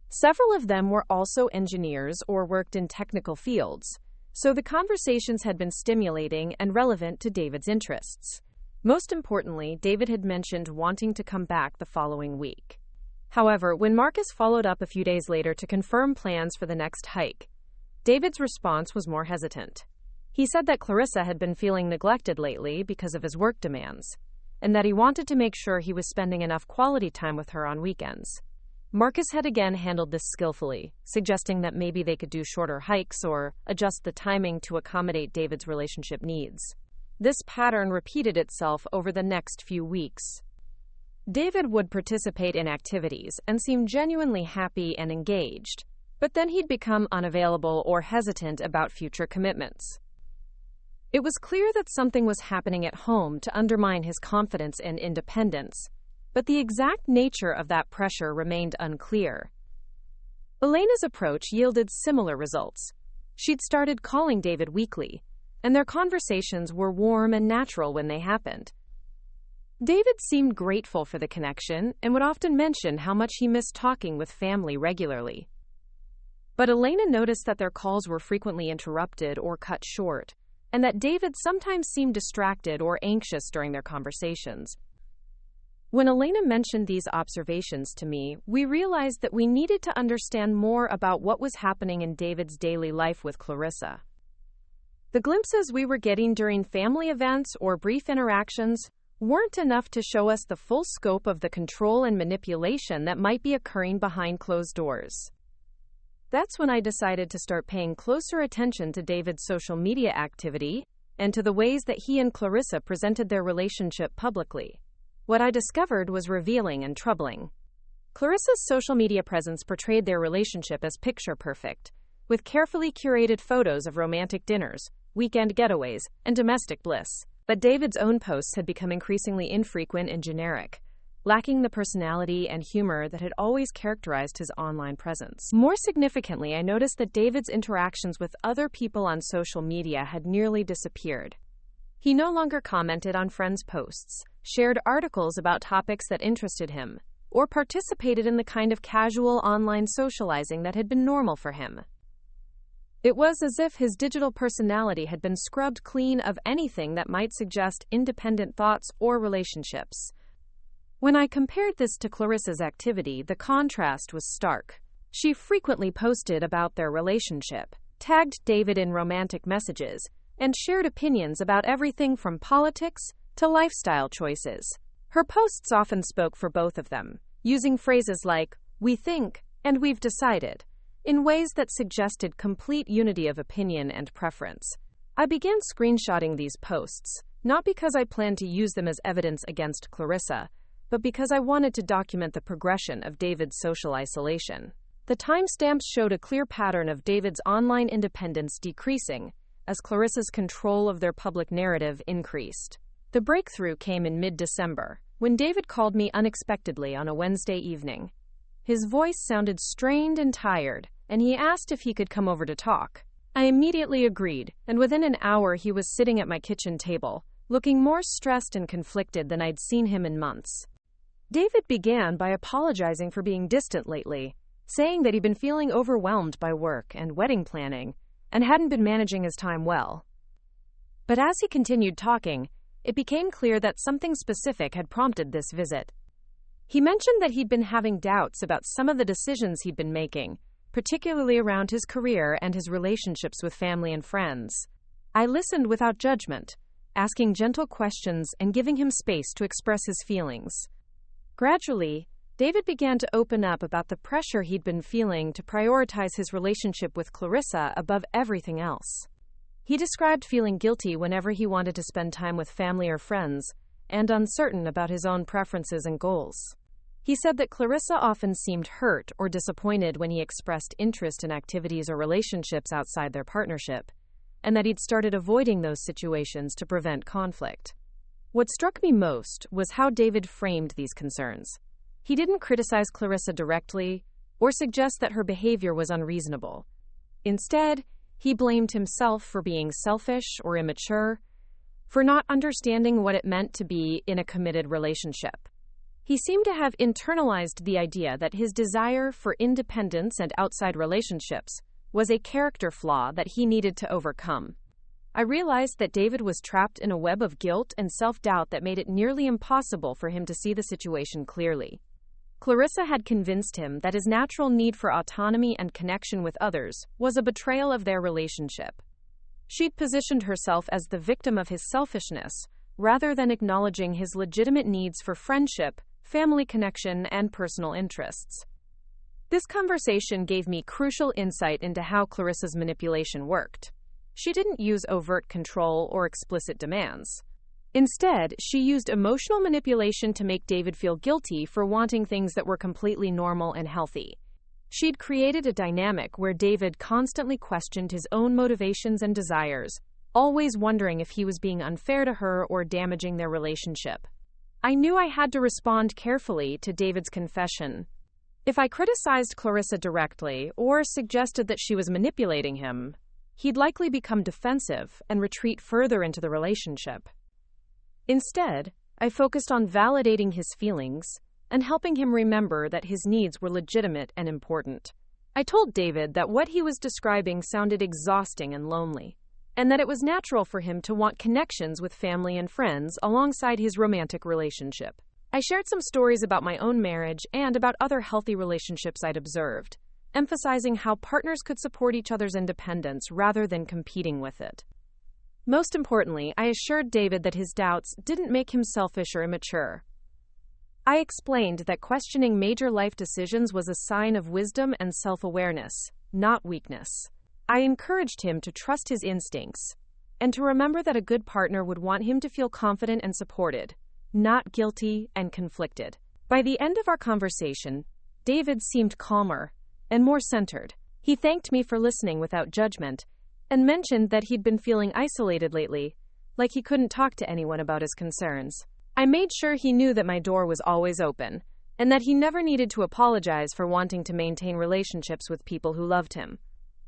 Several of them were also engineers or worked in technical fields, so the conversations had been stimulating and relevant to David's interests. Most importantly, David had mentioned wanting to come back the following week. However, when Marcus followed up a few days later to confirm plans for the next hike, David's response was more hesitant. He said that Clarissa had been feeling neglected lately because of his work demands, and that he wanted to make sure he was spending enough quality time with her on weekends. Marcus had again handled this skillfully, suggesting that maybe they could do shorter hikes or adjust the timing to accommodate David's relationship needs. This pattern repeated itself over the next few weeks. David would participate in activities and seem genuinely happy and engaged, but then he'd become unavailable or hesitant about future commitments. It was clear that something was happening at home to undermine his confidence and independence, but the exact nature of that pressure remained unclear. Elena's approach yielded similar results. She'd started calling David weekly, and their conversations were warm and natural when they happened. David seemed grateful for the connection and would often mention how much he missed talking with family regularly. But Elena noticed that their calls were frequently interrupted or cut short, and that David sometimes seemed distracted or anxious during their conversations. When Elena mentioned these observations to me, we realized that we needed to understand more about what was happening in David's daily life with Clarissa. The glimpses we were getting during family events or brief interactions weren't enough to show us the full scope of the control and manipulation that might be occurring behind closed doors. That's when I decided to start paying closer attention to David's social media activity and to the ways that he and Clarissa presented their relationship publicly. What I discovered was revealing and troubling. Clarissa's social media presence portrayed their relationship as picture-perfect, with carefully curated photos of romantic dinners, weekend getaways, and domestic bliss. But David's own posts had become increasingly infrequent and generic, lacking the personality and humor that had always characterized his online presence. More significantly, I noticed that David's interactions with other people on social media had nearly disappeared. He no longer commented on friends' posts, shared articles about topics that interested him, or participated in the kind of casual online socializing that had been normal for him. It was as if his digital personality had been scrubbed clean of anything that might suggest independent thoughts or relationships. When I compared this to Clarissa's activity, the contrast was stark. She frequently posted about their relationship, tagged David in romantic messages, and shared opinions about everything from politics to lifestyle choices. Her posts often spoke for both of them, using phrases like, "we think," and "we've decided," in ways that suggested complete unity of opinion and preference. I began screenshotting these posts, not because I planned to use them as evidence against Clarissa, but because I wanted to document the progression of David's social isolation. The timestamps showed a clear pattern of David's online independence decreasing as Clarissa's control of their public narrative increased. The breakthrough came in mid-December, when David called me unexpectedly on a Wednesday evening. His voice sounded strained and tired, and he asked if he could come over to talk. I immediately agreed, and within an hour he was sitting at my kitchen table, looking more stressed and conflicted than I'd seen him in months. David began by apologizing for being distant lately, saying that he'd been feeling overwhelmed by work and wedding planning, and hadn't been managing his time well. But as he continued talking, it became clear that something specific had prompted this visit. He mentioned that he'd been having doubts about some of the decisions he'd been making, particularly around his career and his relationships with family and friends. I listened without judgment, asking gentle questions and giving him space to express his feelings. Gradually, David began to open up about the pressure he'd been feeling to prioritize his relationship with Clarissa above everything else. He described feeling guilty whenever he wanted to spend time with family or friends, and uncertain about his own preferences and goals. He said that Clarissa often seemed hurt or disappointed when he expressed interest in activities or relationships outside their partnership, and that he'd started avoiding those situations to prevent conflict. What struck me most was how David framed these concerns. He didn't criticize Clarissa directly or suggest that her behavior was unreasonable. Instead, he blamed himself for being selfish or immature, for not understanding what it meant to be in a committed relationship. He seemed to have internalized the idea that his desire for independence and outside relationships was a character flaw that he needed to overcome. I realized that David was trapped in a web of guilt and self-doubt that made it nearly impossible for him to see the situation clearly. Clarissa had convinced him that his natural need for autonomy and connection with others was a betrayal of their relationship. She'd positioned herself as the victim of his selfishness, rather than acknowledging his legitimate needs for friendship, family connection, and personal interests. This conversation gave me crucial insight into how Clarissa's manipulation worked. She didn't use overt control or explicit demands. Instead, she used emotional manipulation to make David feel guilty for wanting things that were completely normal and healthy. She'd created a dynamic where David constantly questioned his own motivations and desires, always wondering if he was being unfair to her or damaging their relationship. I knew I had to respond carefully to David's confession. If I criticized Clarissa directly or suggested that she was manipulating him, he'd likely become defensive and retreat further into the relationship. Instead, I focused on validating his feelings and helping him remember that his needs were legitimate and important. I told David that what he was describing sounded exhausting and lonely, and that it was natural for him to want connections with family and friends alongside his romantic relationship. I shared some stories about my own marriage and about other healthy relationships I'd observed, emphasizing how partners could support each other's independence rather than competing with it. Most importantly, I assured David that his doubts didn't make him selfish or immature. I explained that questioning major life decisions was a sign of wisdom and self-awareness, not weakness. I encouraged him to trust his instincts and to remember that a good partner would want him to feel confident and supported, not guilty and conflicted. By the end of our conversation, David seemed calmer and more centered. He thanked me for listening without judgment and mentioned that he'd been feeling isolated lately, like he couldn't talk to anyone about his concerns. I made sure he knew that my door was always open, and that he never needed to apologize for wanting to maintain relationships with people who loved him.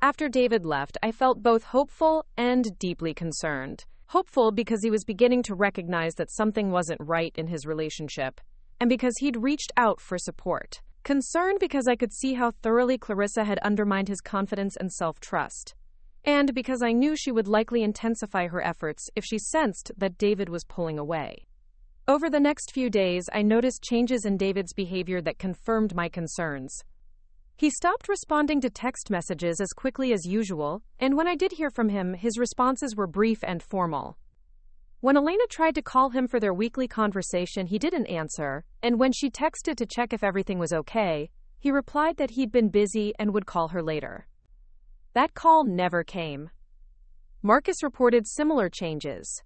After David left, I felt both hopeful and deeply concerned. Hopeful because he was beginning to recognize that something wasn't right in his relationship, and because he'd reached out for support. Concerned because I could see how thoroughly Clarissa had undermined his confidence and self-trust, and because I knew she would likely intensify her efforts if she sensed that David was pulling away. Over the next few days, I noticed changes in David's behavior that confirmed my concerns. He stopped responding to text messages as quickly as usual, and when I did hear from him, his responses were brief and formal. When Elena tried to call him for their weekly conversation, he didn't answer, and when she texted to check if everything was okay, he replied that he'd been busy and would call her later. That call never came. Marcus reported similar changes.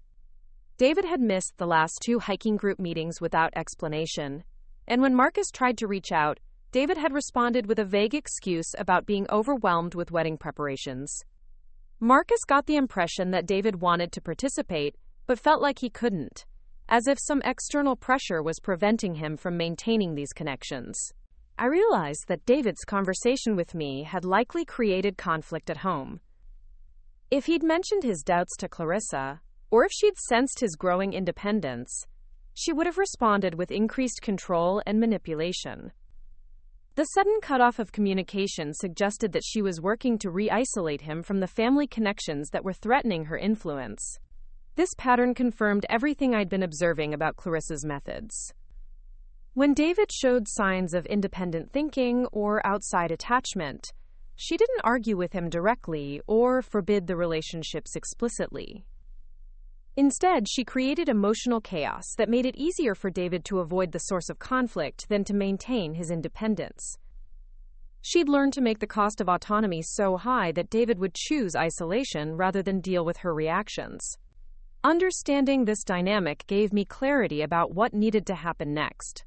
David had missed the last 2 hiking group meetings without explanation, and when Marcus tried to reach out, David had responded with a vague excuse about being overwhelmed with wedding preparations. Marcus got the impression that David wanted to participate, but felt like he couldn't, as if some external pressure was preventing him from maintaining these connections. I realized that David's conversation with me had likely created conflict at home. If he'd mentioned his doubts to Clarissa, or if she'd sensed his growing independence, she would have responded with increased control and manipulation. The sudden cutoff of communication suggested that she was working to re-isolate him from the family connections that were threatening her influence. This pattern confirmed everything I'd been observing about Clarissa's methods. When David showed signs of independent thinking or outside attachment, She didn't argue with him directly or forbid the relationships explicitly. Instead, she created emotional chaos that made it easier for David to avoid the source of conflict than to maintain his independence. She'd learned to make the cost of autonomy so high that David would choose isolation rather than deal with her reactions. Understanding this dynamic gave me clarity about what needed to happen next.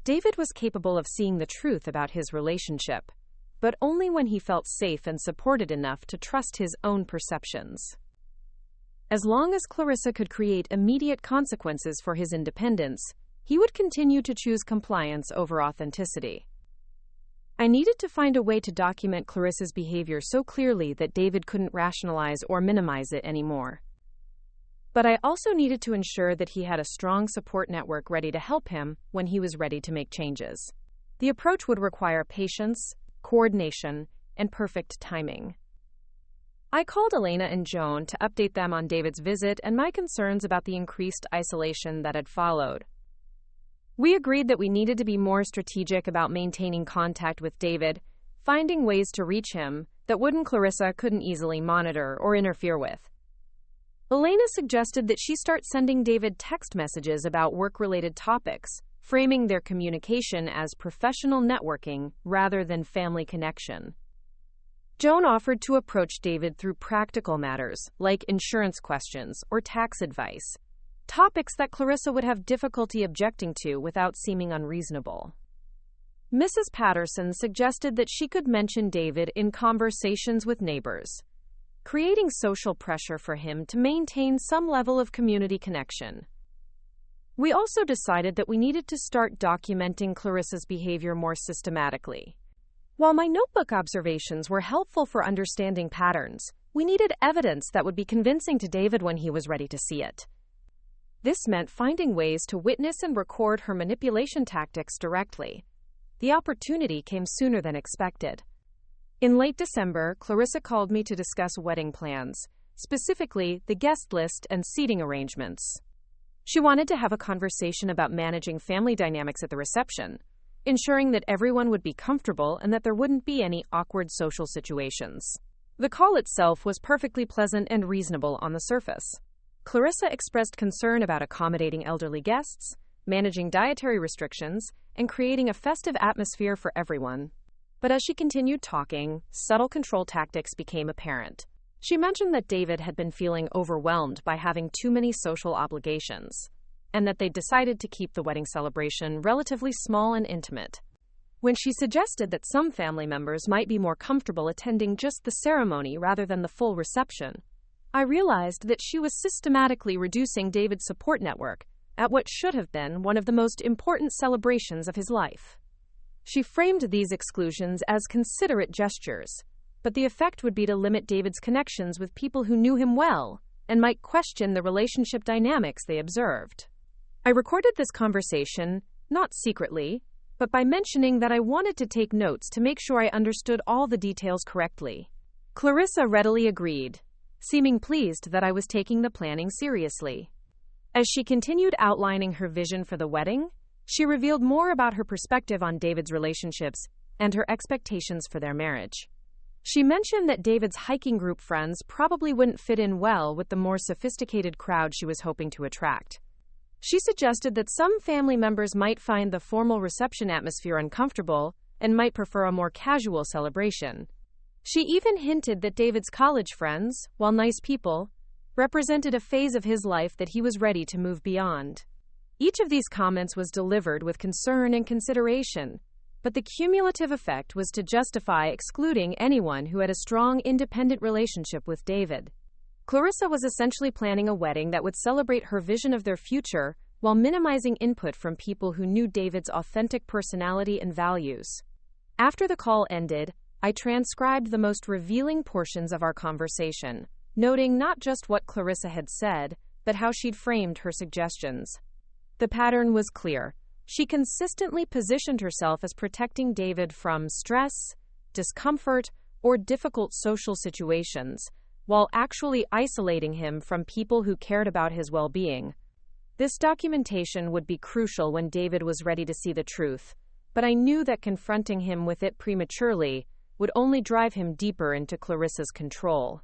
David was capable of seeing the truth about his relationship, but only when he felt safe and supported enough to trust his own perceptions. As long as Clarissa could create immediate consequences for his independence, he would continue to choose compliance over authenticity. I needed to find a way to document Clarissa's behavior so clearly that David couldn't rationalize or minimize it anymore. But I also needed to ensure that he had a strong support network ready to help him when he was ready to make changes. The approach would require patience, coordination, and perfect timing. I called Elena and Joan to update them on David's visit and my concerns about the increased isolation that had followed. We agreed that we needed to be more strategic about maintaining contact with David, finding ways to reach him that Clarissa couldn't easily monitor or interfere with. Elena suggested that she start sending David text messages about work-related topics, framing their communication as professional networking rather than family connection. Joan offered to approach David through practical matters, like insurance questions or tax advice, topics that Clarissa would have difficulty objecting to without seeming unreasonable. Mrs. Patterson suggested that she could mention David in conversations with neighbors, creating social pressure for him to maintain some level of community connection. We also decided that we needed to start documenting Clarissa's behavior more systematically. While my notebook observations were helpful for understanding patterns, we needed evidence that would be convincing to David when he was ready to see it. This meant finding ways to witness and record her manipulation tactics directly. The opportunity came sooner than expected. In late December, Clarissa called me to discuss wedding plans, specifically the guest list and seating arrangements. She wanted to have a conversation about managing family dynamics at the reception, ensuring that everyone would be comfortable and that there wouldn't be any awkward social situations. The call itself was perfectly pleasant and reasonable on the surface. Clarissa expressed concern about accommodating elderly guests, managing dietary restrictions, and creating a festive atmosphere for everyone. But as she continued talking, subtle control tactics became apparent. She mentioned that David had been feeling overwhelmed by having too many social obligations, and that they'd decided to keep the wedding celebration relatively small and intimate. When she suggested that some family members might be more comfortable attending just the ceremony rather than the full reception, I realized that she was systematically reducing David's support network at what should have been one of the most important celebrations of his life. She framed these exclusions as considerate gestures, but the effect would be to limit David's connections with people who knew him well and might question the relationship dynamics they observed. I recorded this conversation, not secretly, but by mentioning that I wanted to take notes to make sure I understood all the details correctly. Clarissa readily agreed, seeming pleased that I was taking the planning seriously. As she continued outlining her vision for the wedding, she revealed more about her perspective on David's relationships and her expectations for their marriage. She mentioned that David's hiking group friends probably wouldn't fit in well with the more sophisticated crowd she was hoping to attract. She suggested that some family members might find the formal reception atmosphere uncomfortable and might prefer a more casual celebration. She even hinted that David's college friends, while nice people, represented a phase of his life that he was ready to move beyond. Each of these comments was delivered with concern and consideration, but the cumulative effect was to justify excluding anyone who had a strong, independent relationship with David. Clarissa was essentially planning a wedding that would celebrate her vision of their future while minimizing input from people who knew David's authentic personality and values. After the call ended, I transcribed the most revealing portions of our conversation, noting not just what Clarissa had said, but how she'd framed her suggestions. The pattern was clear. She consistently positioned herself as protecting David from stress, discomfort, or difficult social situations, while actually isolating him from people who cared about his well-being. This documentation would be crucial when David was ready to see the truth, but I knew that confronting him with it prematurely would only drive him deeper into Clarissa's control.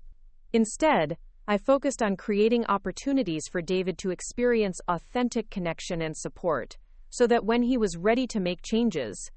Instead, I focused on creating opportunities for David to experience authentic connection and support, so that when he was ready to make changes,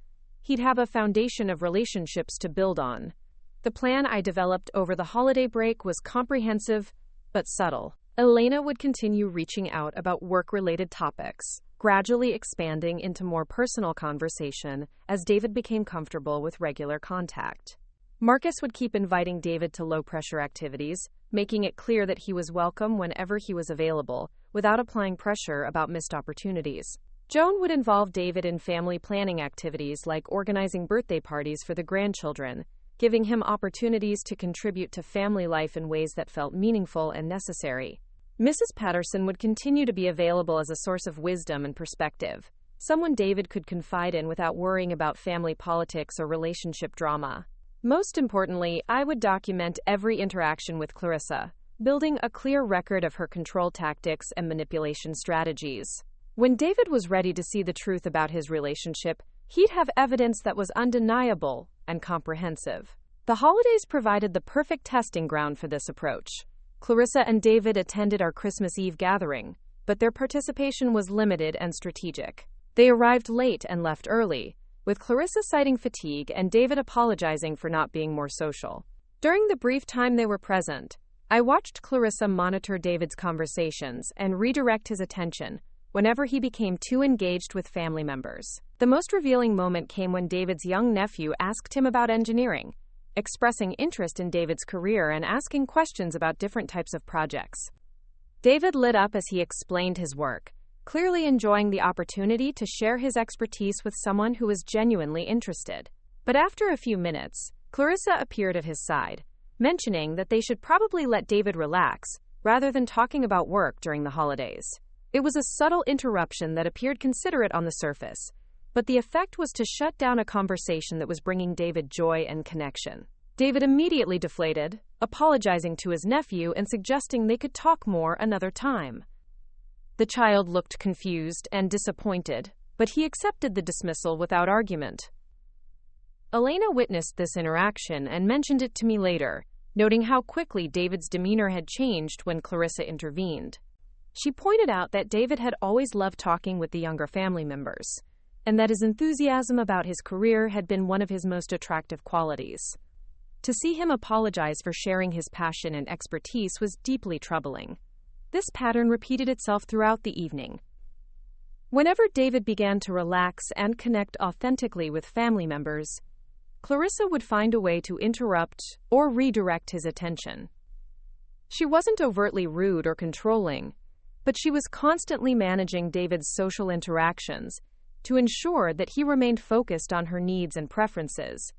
he'd have a foundation of relationships to build on. The plan I developed over the holiday break was comprehensive but subtle. Elena would continue reaching out about work-related topics, gradually expanding into more personal conversation as David became comfortable with regular contact. Marcus would keep inviting David to low-pressure activities, making it clear that he was welcome whenever he was available, without applying pressure about missed opportunities. Joan would involve David in family planning activities like organizing birthday parties for the grandchildren, giving him opportunities to contribute to family life in ways that felt meaningful and necessary. Mrs. Patterson would continue to be available as a source of wisdom and perspective, someone David could confide in without worrying about family politics or relationship drama. Most importantly, I would document every interaction with Clarissa, building a clear record of her control tactics and manipulation strategies. When David was ready to see the truth about his relationship, he'd have evidence that was undeniable and comprehensive. The holidays provided the perfect testing ground for this approach. Clarissa and David attended our Christmas Eve gathering, but their participation was limited and strategic. They arrived late and left early, with Clarissa citing fatigue and David apologizing for not being more social. During the brief time they were present, I watched Clarissa monitor David's conversations and redirect his attention whenever he became too engaged with family members. The most revealing moment came when David's young nephew asked him about engineering, expressing interest in David's career and asking questions about different types of projects. David lit up as he explained his work, clearly enjoying the opportunity to share his expertise with someone who was genuinely interested. But after a few minutes, Clarissa appeared at his side, mentioning that they should probably let David relax, rather than talking about work during the holidays. It was a subtle interruption that appeared considerate on the surface, but the effect was to shut down a conversation that was bringing David joy and connection. David immediately deflated, apologizing to his nephew and suggesting they could talk more another time. The child looked confused and disappointed, but he accepted the dismissal without argument. Elena witnessed this interaction and mentioned it to me later, noting how quickly David's demeanor had changed when Clarissa intervened. She pointed out that David had always loved talking with the younger family members, and that his enthusiasm about his career had been one of his most attractive qualities. To see him apologize for sharing his passion and expertise was deeply troubling. This pattern repeated itself throughout the evening. Whenever David began to relax and connect authentically with family members, Clarissa would find a way to interrupt or redirect his attention. She wasn't overtly rude or controlling, but she was constantly managing David's social interactions to ensure that he remained focused on her needs and preferences.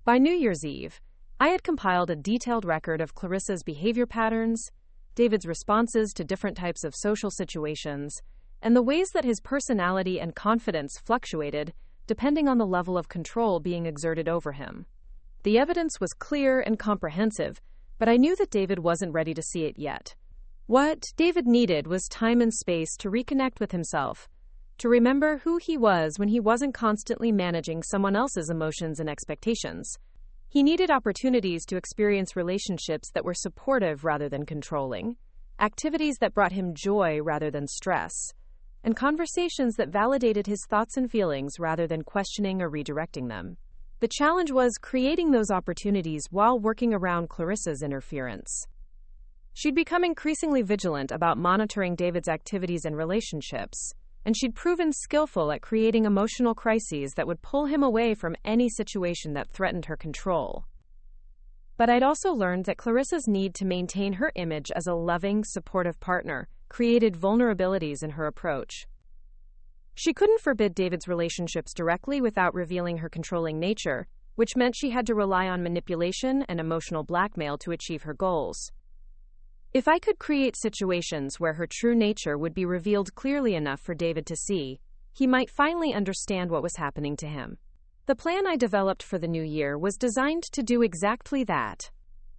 By New Year's Eve, I had compiled a detailed record of Clarissa's behavior patterns, David's responses to different types of social situations, and the ways that his personality and confidence fluctuated depending on the level of control being exerted over him. The evidence was clear and comprehensive, but I knew that David wasn't ready to see it yet. What David needed was time and space to reconnect with himself, to remember who he was when he wasn't constantly managing someone else's emotions and expectations. He needed opportunities to experience relationships that were supportive rather than controlling, activities that brought him joy rather than stress, and conversations that validated his thoughts and feelings rather than questioning or redirecting them. The challenge was creating those opportunities while working around Clarissa's interference. She'd become increasingly vigilant about monitoring David's activities and relationships, and she'd proven skillful at creating emotional crises that would pull him away from any situation that threatened her control. But I'd also learned that Clarissa's need to maintain her image as a loving, supportive partner created vulnerabilities in her approach. She couldn't forbid David's relationships directly without revealing her controlling nature, which meant she had to rely on manipulation and emotional blackmail to achieve her goals. If I could create situations where her true nature would be revealed clearly enough for David to see, he might finally understand what was happening to him. The plan I developed for the new year was designed to do exactly that.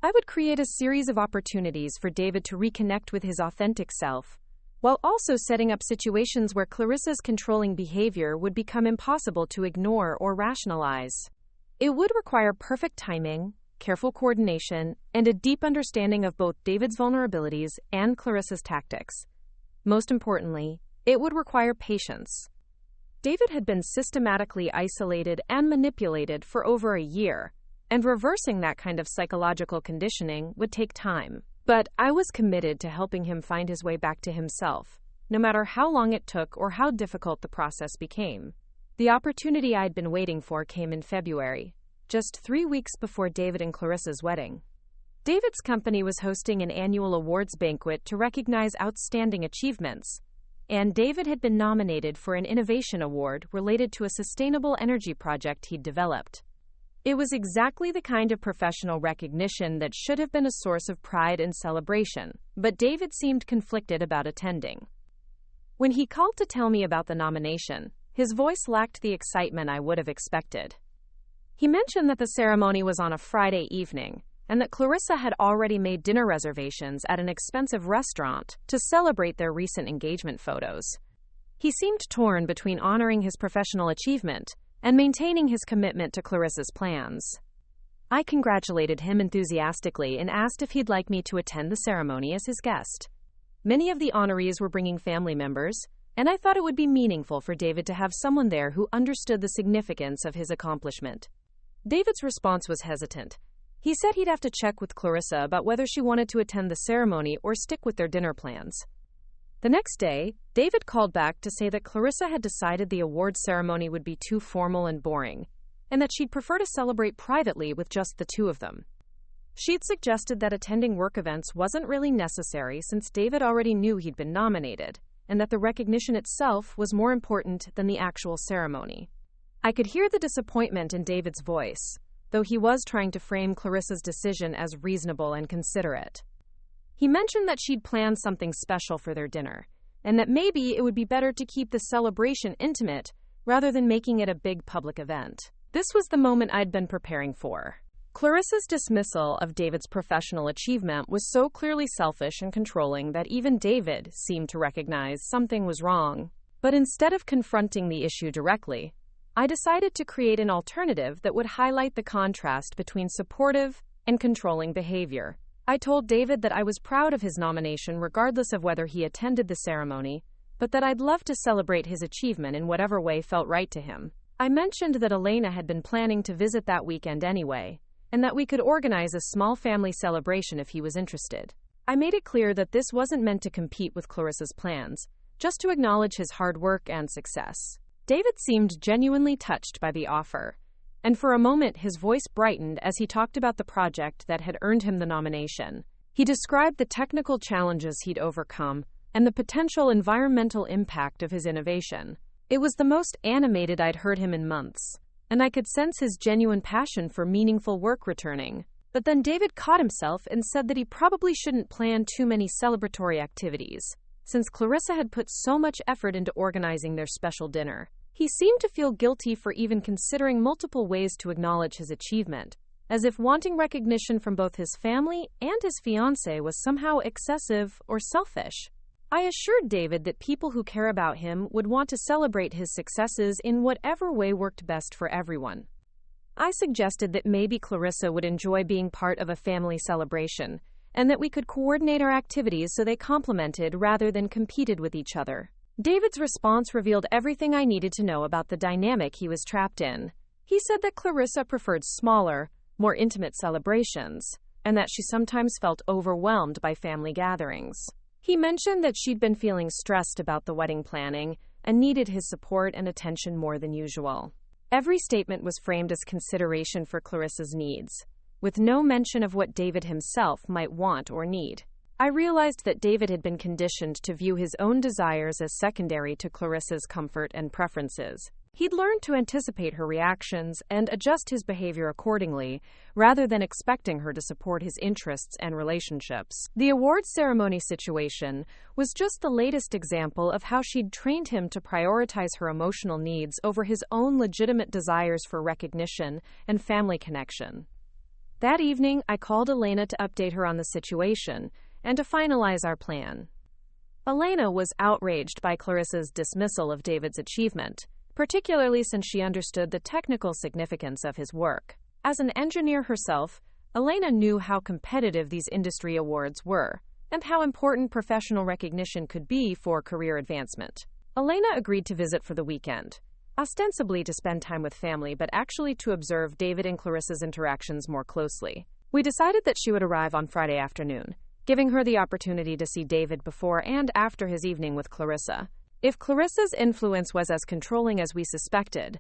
I would create a series of opportunities for David to reconnect with his authentic self, while also setting up situations where Clarissa's controlling behavior would become impossible to ignore or rationalize. It would require perfect timing, careful coordination, and a deep understanding of both David's vulnerabilities and Clarissa's tactics. Most importantly, it would require patience. David had been systematically isolated and manipulated for over a year, and reversing that kind of psychological conditioning would take time. But I was committed to helping him find his way back to himself, no matter how long it took or how difficult the process became. The opportunity I'd been waiting for came in February, just 3 weeks before David and Clarissa's wedding. David's company was hosting an annual awards banquet to recognize outstanding achievements, and David had been nominated for an innovation award related to a sustainable energy project he'd developed. It was exactly the kind of professional recognition that should have been a source of pride and celebration, but David seemed conflicted about attending. When he called to tell me about the nomination, his voice lacked the excitement I would have expected. He mentioned that the ceremony was on a Friday evening, and that Clarissa had already made dinner reservations at an expensive restaurant to celebrate their recent engagement photos. He seemed torn between honoring his professional achievement and maintaining his commitment to Clarissa's plans. I congratulated him enthusiastically and asked if he'd like me to attend the ceremony as his guest. Many of the honorees were bringing family members, and I thought it would be meaningful for David to have someone there who understood the significance of his accomplishment. David's response was hesitant. He said he'd have to check with Clarissa about whether she wanted to attend the ceremony or stick with their dinner plans. The next day, David called back to say that Clarissa had decided the award ceremony would be too formal and boring, and that she'd prefer to celebrate privately with just the two of them. She'd suggested that attending work events wasn't really necessary since David already knew he'd been nominated, and that the recognition itself was more important than the actual ceremony. I could hear the disappointment in David's voice, though he was trying to frame Clarissa's decision as reasonable and considerate. He mentioned that she'd planned something special for their dinner, and that maybe it would be better to keep the celebration intimate rather than making it a big public event. This was the moment I'd been preparing for. Clarissa's dismissal of David's professional achievement was so clearly selfish and controlling that even David seemed to recognize something was wrong. But instead of confronting the issue directly, I decided to create an alternative that would highlight the contrast between supportive and controlling behavior. I told David that I was proud of his nomination regardless of whether he attended the ceremony, but that I'd love to celebrate his achievement in whatever way felt right to him. I mentioned that Elena had been planning to visit that weekend anyway, and that we could organize a small family celebration if he was interested. I made it clear that this wasn't meant to compete with Clarissa's plans, just to acknowledge his hard work and success. David seemed genuinely touched by the offer, and for a moment his voice brightened as he talked about the project that had earned him the nomination. He described the technical challenges he'd overcome and the potential environmental impact of his innovation. It was the most animated I'd heard him in months, and I could sense his genuine passion for meaningful work returning. But then David caught himself and said that he probably shouldn't plan too many celebratory activities, since Clarissa had put so much effort into organizing their special dinner. He seemed to feel guilty for even considering multiple ways to acknowledge his achievement, as if wanting recognition from both his family and his fiancée was somehow excessive or selfish. I assured David that people who care about him would want to celebrate his successes in whatever way worked best for everyone. I suggested that maybe Clarissa would enjoy being part of a family celebration, and that we could coordinate our activities so they complemented rather than competed with each other. David's response revealed everything I needed to know about the dynamic he was trapped in. He said that Clarissa preferred smaller, more intimate celebrations, and that she sometimes felt overwhelmed by family gatherings. He mentioned that she'd been feeling stressed about the wedding planning and needed his support and attention more than usual. Every statement was framed as consideration for Clarissa's needs, with no mention of what David himself might want or need. I realized that David had been conditioned to view his own desires as secondary to Clarissa's comfort and preferences. He'd learned to anticipate her reactions and adjust his behavior accordingly, rather than expecting her to support his interests and relationships. The awards ceremony situation was just the latest example of how she'd trained him to prioritize her emotional needs over his own legitimate desires for recognition and family connection. That evening, I called Elena to update her on the situation and to finalize our plan. Elena was outraged by Clarissa's dismissal of David's achievement, particularly since she understood the technical significance of his work. As an engineer herself, Elena knew how competitive these industry awards were, and how important professional recognition could be for career advancement. Elena agreed to visit for the weekend, ostensibly to spend time with family, but actually to observe David and Clarissa's interactions more closely. We decided that she would arrive on Friday afternoon, giving her the opportunity to see David before and after his evening with Clarissa. If Clarissa's influence was as controlling as we suspected,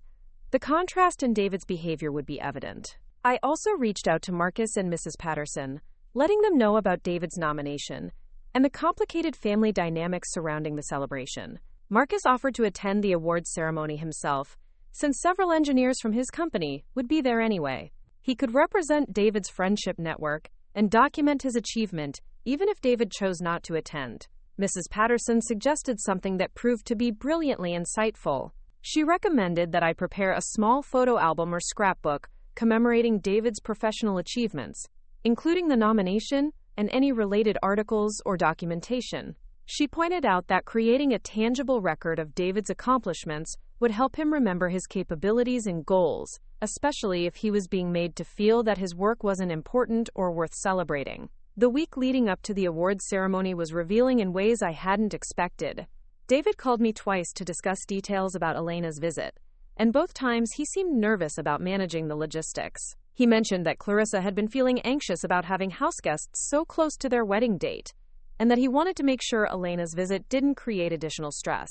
the contrast in David's behavior would be evident. I also reached out to Marcus and Mrs. Patterson, letting them know about David's nomination and the complicated family dynamics surrounding the celebration. Marcus offered to attend the awards ceremony himself, since several engineers from his company would be there anyway. He could represent David's friendship network and document his achievement, even if David chose not to attend. Mrs. Patterson suggested something that proved to be brilliantly insightful. She recommended that I prepare a small photo album or scrapbook commemorating David's professional achievements, including the nomination and any related articles or documentation. She pointed out that creating a tangible record of David's accomplishments would help him remember his capabilities and goals, especially if he was being made to feel that his work wasn't important or worth celebrating. The week leading up to the awards ceremony was revealing in ways I hadn't expected. David called me twice to discuss details about Elena's visit, and both times he seemed nervous about managing the logistics. He mentioned that Clarissa had been feeling anxious about having houseguests so close to their wedding date, and that he wanted to make sure Elena's visit didn't create additional stress.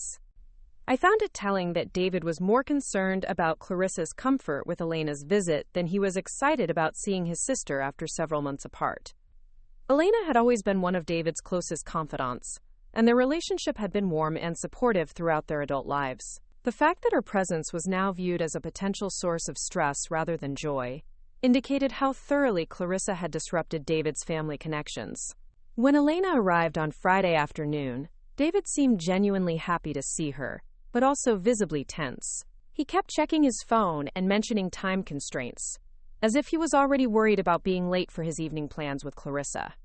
I found it telling that David was more concerned about Clarissa's comfort with Elena's visit than he was excited about seeing his sister after several months apart. Elena had always been one of David's closest confidants, and their relationship had been warm and supportive throughout their adult lives. The fact that her presence was now viewed as a potential source of stress rather than joy indicated how thoroughly Clarissa had disrupted David's family connections. When Elena arrived on Friday afternoon, David seemed genuinely happy to see her, but also visibly tense. He kept checking his phone and mentioning time constraints, as if he was already worried about being late for his evening plans with Clarissa.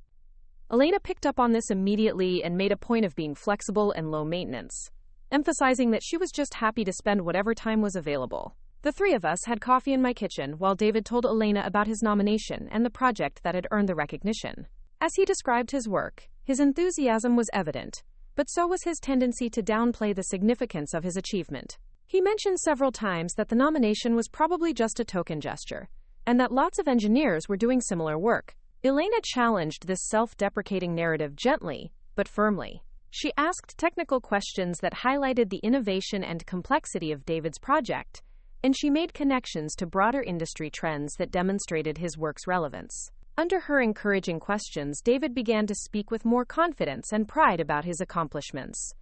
Elena picked up on this immediately and made a point of being flexible and low maintenance, emphasizing that she was just happy to spend whatever time was available. The three of us had coffee in my kitchen while David told Elena about his nomination and the project that had earned the recognition. As he described his work, his enthusiasm was evident, but so was his tendency to downplay the significance of his achievement. He mentioned several times that the nomination was probably just a token gesture, and that lots of engineers were doing similar work. Elena challenged this self-deprecating narrative gently, but firmly. She asked technical questions that highlighted the innovation and complexity of David's project, and she made connections to broader industry trends that demonstrated his work's relevance. Under her encouraging questions, David began to speak with more confidence and pride about his accomplishments.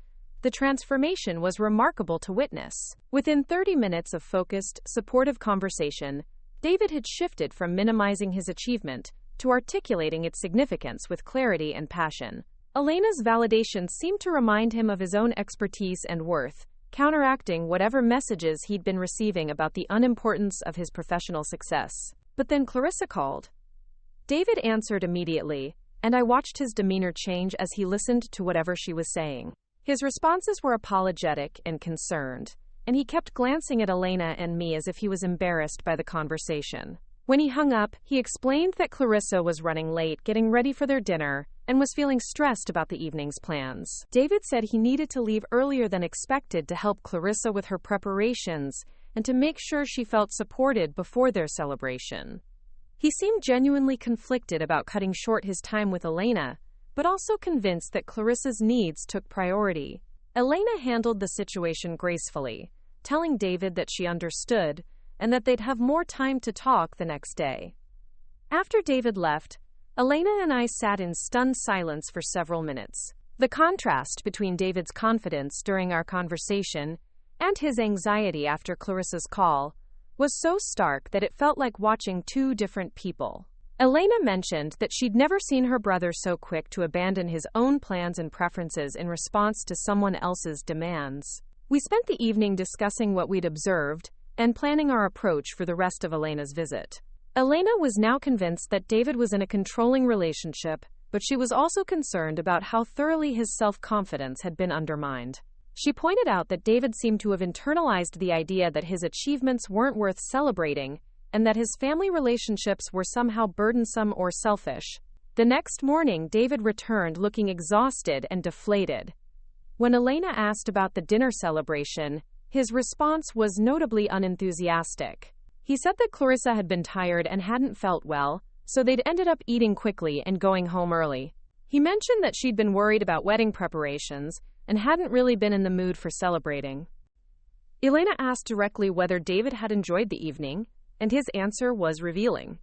The transformation was remarkable to witness. Within 30 minutes of focused, supportive conversation, David had shifted from minimizing his achievement to articulating its significance with clarity and passion. Elena's validation seemed to remind him of his own expertise and worth, counteracting whatever messages he'd been receiving about the unimportance of his professional success. But then Clarissa called. David answered immediately, and I watched his demeanor change as he listened to whatever she was saying. His responses were apologetic and concerned, and he kept glancing at Elena and me as if he was embarrassed by the conversation. When he hung up, he explained that Clarissa was running late getting ready for their dinner and was feeling stressed about the evening's plans. David said he needed to leave earlier than expected to help Clarissa with her preparations and to make sure she felt supported before their celebration. He seemed genuinely conflicted about cutting short his time with Elena, but also convinced that Clarissa's needs took priority. Elena handled the situation gracefully, telling David that she understood and that they'd have more time to talk the next day. After David left, Elena and I sat in stunned silence for several minutes. The contrast between David's confidence during our conversation and his anxiety after Clarissa's call was so stark that it felt like watching two different people. Elena mentioned that she'd never seen her brother so quick to abandon his own plans and preferences in response to someone else's demands. We spent the evening discussing what we'd observed and planning our approach for the rest of Elena's visit. Elena was now convinced that David was in a controlling relationship, but she was also concerned about how thoroughly his self-confidence had been undermined. She pointed out that David seemed to have internalized the idea that his achievements weren't worth celebrating, and that his family relationships were somehow burdensome or selfish. The next morning, David returned looking exhausted and deflated. When Elena asked about the dinner celebration, his response was notably unenthusiastic. He said that Clarissa had been tired and hadn't felt well, so they'd ended up eating quickly and going home early. He mentioned that she'd been worried about wedding preparations and hadn't really been in the mood for celebrating. Elena asked directly whether David had enjoyed the evening, and his answer was revealing.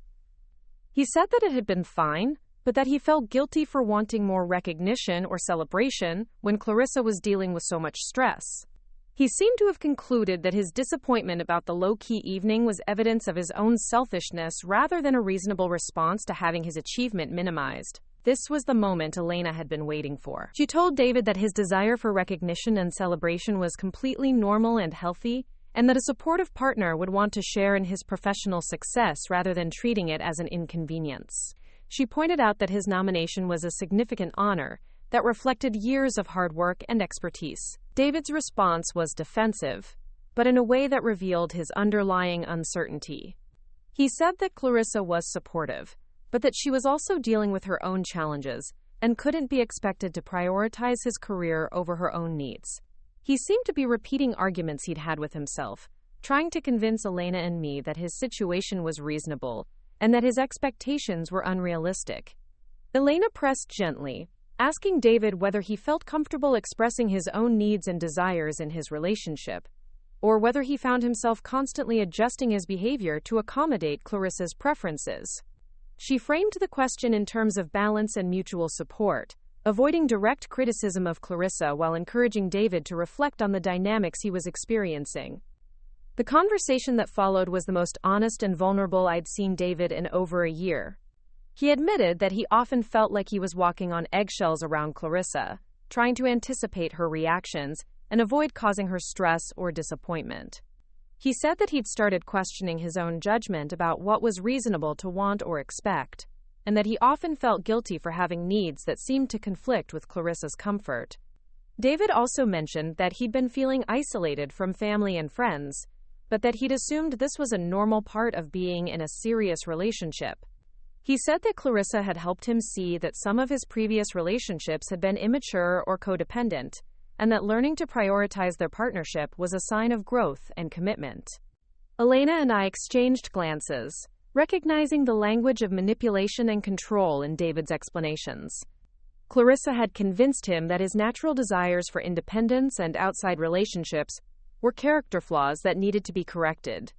He said that it had been fine, but that he felt guilty for wanting more recognition or celebration when Clarissa was dealing with so much stress. He seemed to have concluded that his disappointment about the low-key evening was evidence of his own selfishness rather than a reasonable response to having his achievement minimized. This was the moment Elena had been waiting for. She told David that his desire for recognition and celebration was completely normal and healthy, and that a supportive partner would want to share in his professional success rather than treating it as an inconvenience. She pointed out that his nomination was a significant honor that reflected years of hard work and expertise. David's response was defensive, but in a way that revealed his underlying uncertainty. He said that Clarissa was supportive, but that she was also dealing with her own challenges and couldn't be expected to prioritize his career over her own needs. He seemed to be repeating arguments he'd had with himself, trying to convince Elena and me that his situation was reasonable and that his expectations were unrealistic. Elena pressed gently, asking David whether he felt comfortable expressing his own needs and desires in his relationship, or whether he found himself constantly adjusting his behavior to accommodate Clarissa's preferences. She framed the question in terms of balance and mutual support, avoiding direct criticism of Clarissa while encouraging David to reflect on the dynamics he was experiencing. The conversation that followed was the most honest and vulnerable I'd seen David in over a year. He admitted that he often felt like he was walking on eggshells around Clarissa, trying to anticipate her reactions and avoid causing her stress or disappointment. He said that he'd started questioning his own judgment about what was reasonable to want or expect, and that he often felt guilty for having needs that seemed to conflict with Clarissa's comfort. David also mentioned that he'd been feeling isolated from family and friends, but that he'd assumed this was a normal part of being in a serious relationship. He said that Clarissa had helped him see that some of his previous relationships had been immature or codependent, and that learning to prioritize their partnership was a sign of growth and commitment. Elena and I exchanged glances, recognizing the language of manipulation and control in David's explanations. Clarissa had convinced him that his natural desires for independence and outside relationships were character flaws that needed to be corrected.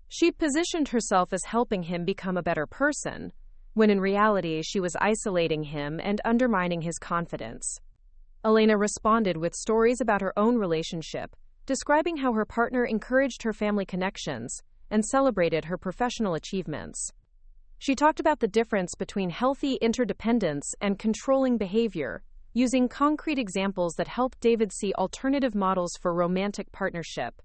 She'd positioned herself as helping him become a better person, when in reality she was isolating him and undermining his confidence. Elena responded with stories about her own relationship, describing how her partner encouraged her family connections and celebrated her professional achievements. She talked about the difference between healthy interdependence and controlling behavior, using concrete examples that helped David see alternative models for romantic partnership.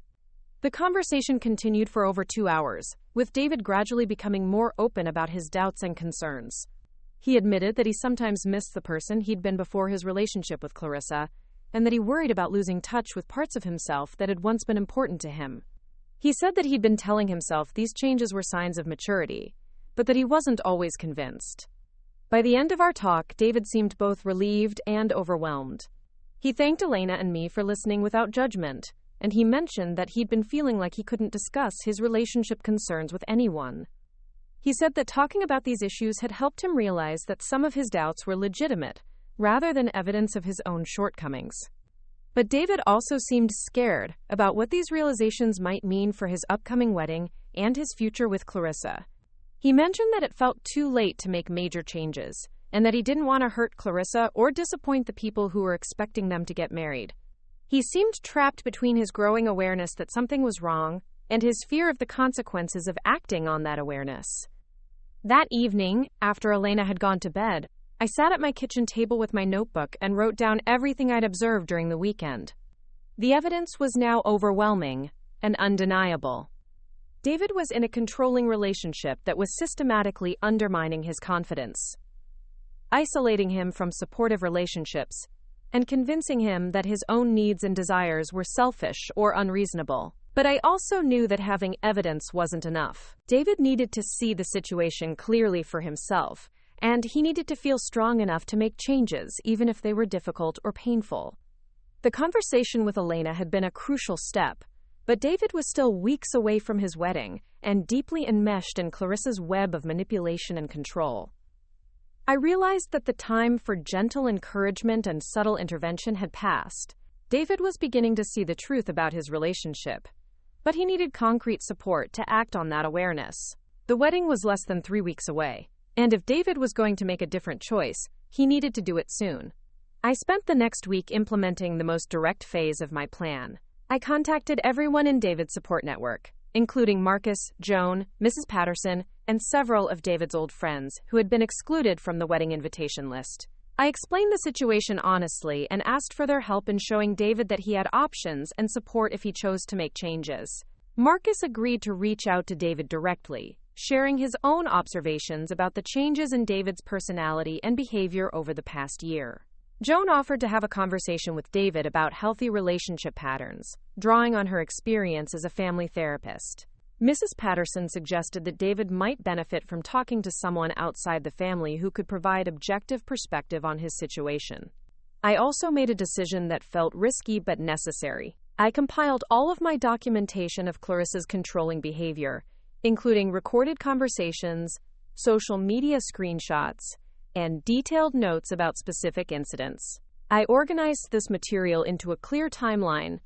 The conversation continued for over 2 hours, with David gradually becoming more open about his doubts and concerns. He admitted that he sometimes missed the person he'd been before his relationship with Clarissa, and that he worried about losing touch with parts of himself that had once been important to him. He said that he'd been telling himself these changes were signs of maturity, but that he wasn't always convinced. By the end of our talk, David seemed both relieved and overwhelmed. He thanked Elena and me for listening without judgment, and he mentioned that he'd been feeling like he couldn't discuss his relationship concerns with anyone. He said that talking about these issues had helped him realize that some of his doubts were legitimate, rather than evidence of his own shortcomings. But David also seemed scared about what these realizations might mean for his upcoming wedding and his future with Clarissa. He mentioned that it felt too late to make major changes, and that he didn't want to hurt Clarissa or disappoint the people who were expecting them to get married. He seemed trapped between his growing awareness that something was wrong and his fear of the consequences of acting on that awareness. That evening, after Elena had gone to bed, I sat at my kitchen table with my notebook and wrote down everything I'd observed during the weekend. The evidence was now overwhelming and undeniable. David was in a controlling relationship that was systematically undermining his confidence, isolating him from supportive relationships, and convincing him that his own needs and desires were selfish or unreasonable. But I also knew that having evidence wasn't enough. David needed to see the situation clearly for himself, and he needed to feel strong enough to make changes, even if they were difficult or painful. The conversation with Elena had been a crucial step, but David was still weeks away from his wedding and deeply enmeshed in Clarissa's web of manipulation and control. I realized that the time for gentle encouragement and subtle intervention had passed. David was beginning to see the truth about his relationship, but he needed concrete support to act on that awareness. The wedding was less than 3 weeks away, and if David was going to make a different choice, he needed to do it soon. I spent the next week implementing the most direct phase of my plan. I contacted everyone in David's support network, including Marcus, Joan, Mrs. Patterson, and several of David's old friends who had been excluded from the wedding invitation list. I explained the situation honestly and asked for their help in showing David that he had options and support if he chose to make changes. Marcus agreed to reach out to David directly, sharing his own observations about the changes in David's personality and behavior over the past year. Joan offered to have a conversation with David about healthy relationship patterns, drawing on her experience as a family therapist. Mrs. Patterson suggested that David might benefit from talking to someone outside the family who could provide objective perspective on his situation. I also made a decision that felt risky but necessary. I compiled all of my documentation of Clarissa's controlling behavior, including recorded conversations, social media screenshots, and detailed notes about specific incidents. I organized this material into a clear timeline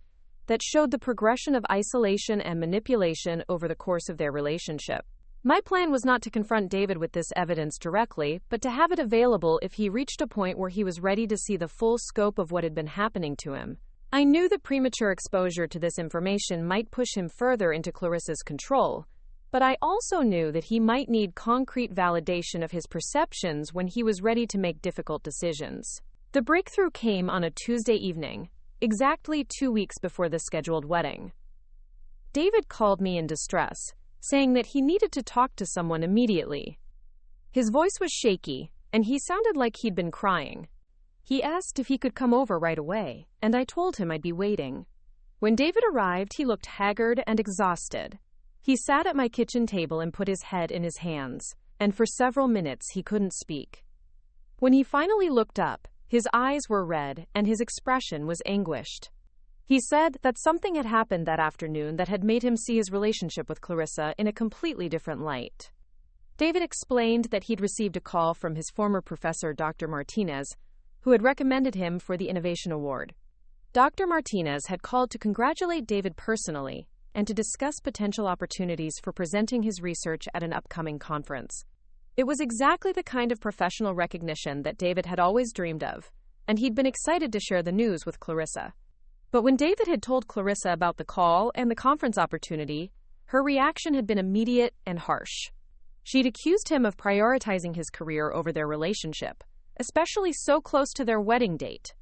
that showed the progression of isolation and manipulation over the course of their relationship. My plan was not to confront David with this evidence directly, but to have it available if he reached a point where he was ready to see the full scope of what had been happening to him. I knew that premature exposure to this information might push him further into Clarissa's control, but I also knew that he might need concrete validation of his perceptions when he was ready to make difficult decisions. The breakthrough came on a Tuesday evening, exactly 2 weeks before the scheduled wedding. David called me in distress, saying that he needed to talk to someone immediately. His voice was shaky, and he sounded like he'd been crying. He asked if he could come over right away, and I told him I'd be waiting. When David arrived, he looked haggard and exhausted. He sat at my kitchen table and put his head in his hands, and for several minutes he couldn't speak. When he finally looked up, his eyes were red and his expression was anguished. He said that something had happened that afternoon that had made him see his relationship with Clarissa in a completely different light. David explained that he'd received a call from his former professor, Dr. Martinez, who had recommended him for the Innovation Award. Dr. Martinez had called to congratulate David personally and to discuss potential opportunities for presenting his research at an upcoming conference. It was exactly the kind of professional recognition that David had always dreamed of, and he'd been excited to share the news with Clarissa. But when David had told Clarissa about the call and the conference opportunity, her reaction had been immediate and harsh. She'd accused him of prioritizing his career over their relationship, especially so close to their wedding date.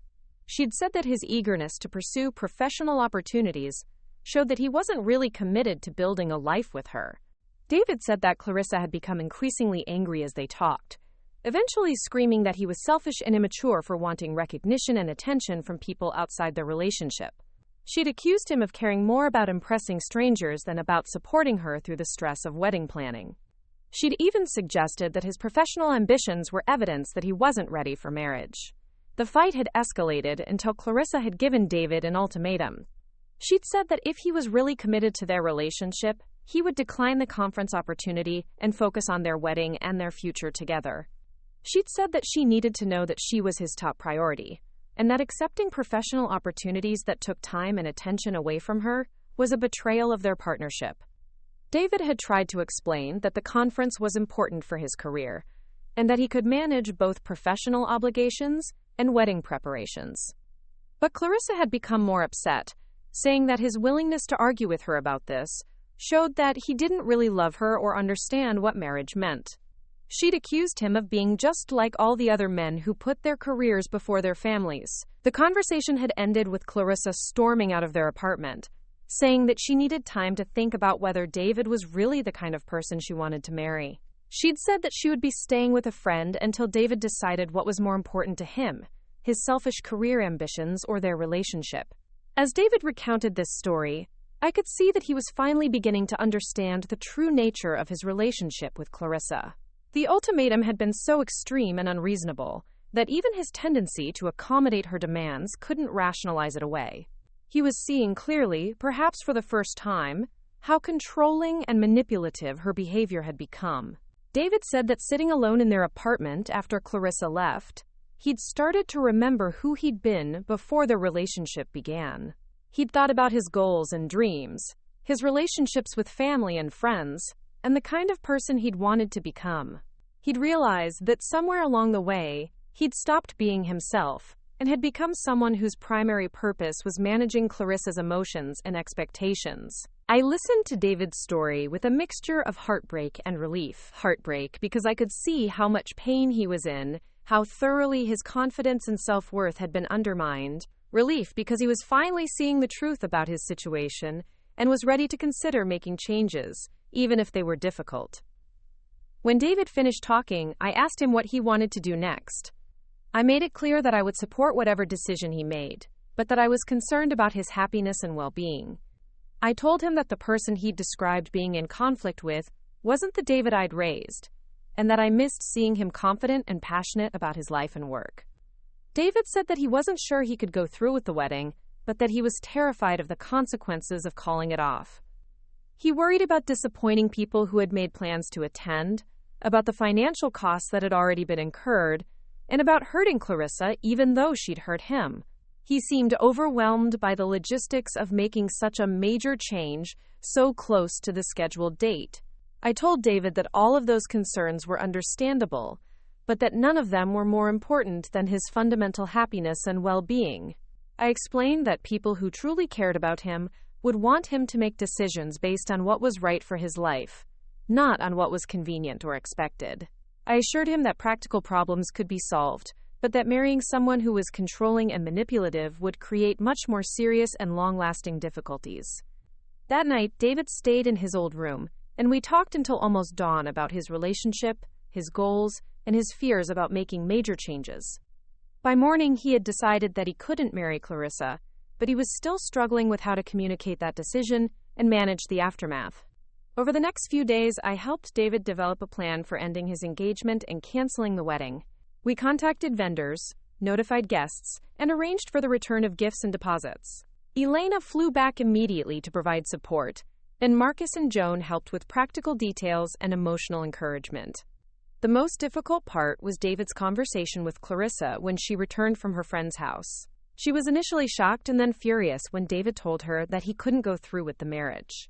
She'd said that his eagerness to pursue professional opportunities showed that he wasn't really committed to building a life with her. David said that Clarissa had become increasingly angry as they talked, eventually screaming that he was selfish and immature for wanting recognition and attention from people outside their relationship. She'd accused him of caring more about impressing strangers than about supporting her through the stress of wedding planning. She'd even suggested that his professional ambitions were evidence that he wasn't ready for marriage. The fight had escalated until Clarissa had given David an ultimatum. She'd said that if he was really committed to their relationship, he would decline the conference opportunity and focus on their wedding and their future together. She'd said that she needed to know that she was his top priority, and that accepting professional opportunities that took time and attention away from her was a betrayal of their partnership. David had tried to explain that the conference was important for his career, and that he could manage both professional obligations and wedding preparations. But Clarissa had become more upset, saying that his willingness to argue with her about this showed that he didn't really love her or understand what marriage meant. She'd accused him of being just like all the other men who put their careers before their families. The conversation had ended with Clarissa storming out of their apartment, saying that she needed time to think about whether David was really the kind of person she wanted to marry. She'd said that she would be staying with a friend until David decided what was more important to him, his selfish career ambitions, or their relationship. As David recounted this story, I could see that he was finally beginning to understand the true nature of his relationship with Clarissa. The ultimatum had been so extreme and unreasonable that even his tendency to accommodate her demands couldn't rationalize it away. He was seeing clearly, perhaps for the first time, how controlling and manipulative her behavior had become. David said that sitting alone in their apartment after Clarissa left, he'd started to remember who he'd been before their relationship began. He'd thought about his goals and dreams, his relationships with family and friends, and the kind of person he'd wanted to become. He'd realized that somewhere along the way, he'd stopped being himself and had become someone whose primary purpose was managing Clarissa's emotions and expectations. I listened to David's story with a mixture of heartbreak and relief. Heartbreak because I could see how much pain he was in, how thoroughly his confidence and self-worth had been undermined. Relief because he was finally seeing the truth about his situation and was ready to consider making changes, even if they were difficult. When David finished talking, I asked him what he wanted to do next. I made it clear that I would support whatever decision he made, but that I was concerned about his happiness and well-being. I told him that the person he'd described being in conflict with wasn't the David I'd raised, and that I missed seeing him confident and passionate about his life and work. David said that he wasn't sure he could go through with the wedding, but that he was terrified of the consequences of calling it off. He worried about disappointing people who had made plans to attend, about the financial costs that had already been incurred, and about hurting Clarissa even though she'd hurt him. He seemed overwhelmed by the logistics of making such a major change so close to the scheduled date. I told David that all of those concerns were understandable, but that none of them were more important than his fundamental happiness and well-being. I explained that people who truly cared about him would want him to make decisions based on what was right for his life, not on what was convenient or expected. I assured him that practical problems could be solved, but that marrying someone who was controlling and manipulative would create much more serious and long-lasting difficulties. That night, David stayed in his old room, and we talked until almost dawn about his relationship, his goals, and his fears about making major changes. By morning, he had decided that he couldn't marry Clarissa, but he was still struggling with how to communicate that decision and manage the aftermath. Over the next few days, I helped David develop a plan for ending his engagement and canceling the wedding. We contacted vendors, notified guests, and arranged for the return of gifts and deposits. Elena flew back immediately to provide support, and Marcus and Joan helped with practical details and emotional encouragement. The most difficult part was David's conversation with Clarissa when she returned from her friend's house. She was initially shocked and then furious when David told her that he couldn't go through with the marriage.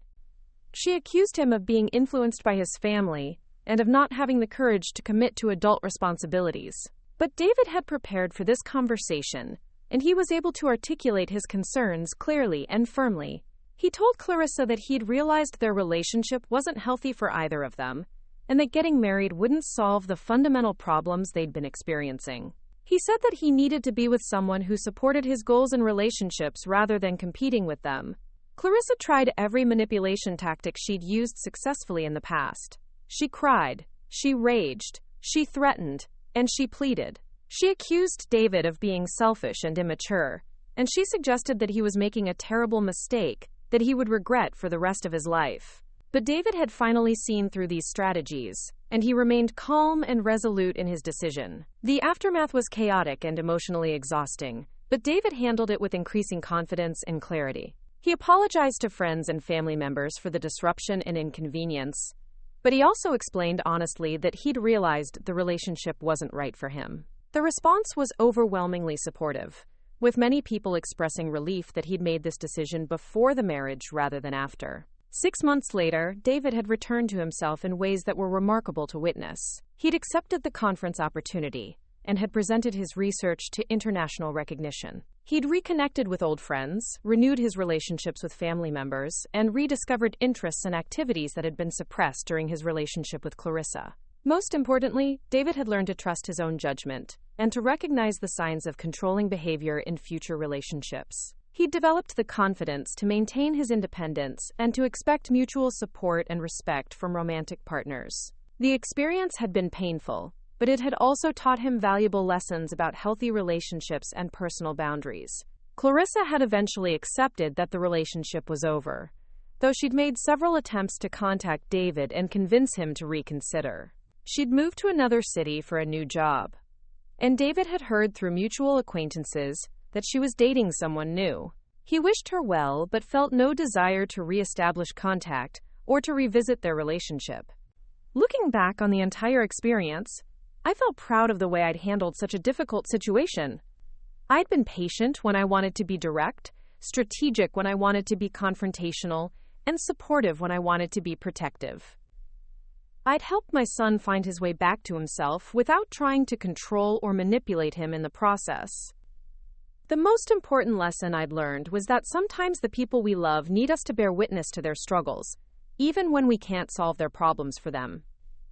She accused him of being influenced by his family and of not having the courage to commit to adult responsibilities. But David had prepared for this conversation, and he was able to articulate his concerns clearly and firmly. He told Clarissa that he'd realized their relationship wasn't healthy for either of them, and that getting married wouldn't solve the fundamental problems they'd been experiencing. He said that he needed to be with someone who supported his goals and relationships rather than competing with them. Clarissa tried every manipulation tactic she'd used successfully in the past. She cried, she raged, she threatened, and she pleaded. She accused David of being selfish and immature, and she suggested that he was making a terrible mistake that he would regret for the rest of his life. But David had finally seen through these strategies, and he remained calm and resolute in his decision. The aftermath was chaotic and emotionally exhausting, but David handled it with increasing confidence and clarity. He apologized to friends and family members for the disruption and inconvenience, but he also explained honestly that he'd realized the relationship wasn't right for him. The response was overwhelmingly supportive, with many people expressing relief that he'd made this decision before the marriage rather than after. 6 months later, David had returned to himself in ways that were remarkable to witness. He'd accepted the conference opportunity and had presented his research to international recognition. He'd reconnected with old friends, renewed his relationships with family members, and rediscovered interests and activities that had been suppressed during his relationship with Clarissa. Most importantly, David had learned to trust his own judgment and to recognize the signs of controlling behavior in future relationships. He'd developed the confidence to maintain his independence and to expect mutual support and respect from romantic partners. The experience had been painful, but it had also taught him valuable lessons about healthy relationships and personal boundaries. Clarissa had eventually accepted that the relationship was over, though she'd made several attempts to contact David and convince him to reconsider. She'd moved to another city for a new job, and David had heard through mutual acquaintances that she was dating someone new. He wished her well, but felt no desire to re-establish contact or to revisit their relationship. Looking back on the entire experience, I felt proud of the way I'd handled such a difficult situation. I'd been patient when I wanted to be direct, strategic when I wanted to be confrontational, and supportive when I wanted to be protective. I'd helped my son find his way back to himself without trying to control or manipulate him in the process. The most important lesson I'd learned was that sometimes the people we love need us to bear witness to their struggles, even when we can't solve their problems for them.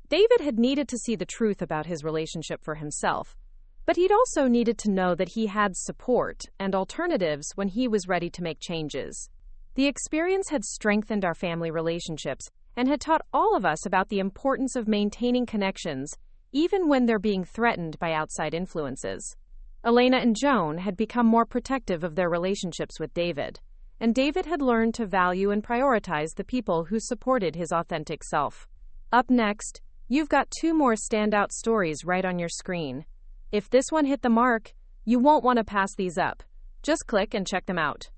David had needed to see the truth about his relationship for himself, but he'd also needed to know that he had support and alternatives when he was ready to make changes. The experience had strengthened our family relationships and had taught all of us about the importance of maintaining connections, even when they're being threatened by outside influences. Elena and Joan had become more protective of their relationships with David, and David had learned to value and prioritize the people who supported his authentic self. Up next, you've got 2 more standout stories right on your screen. If this one hit the mark, you won't want to pass these up. Just click and check them out.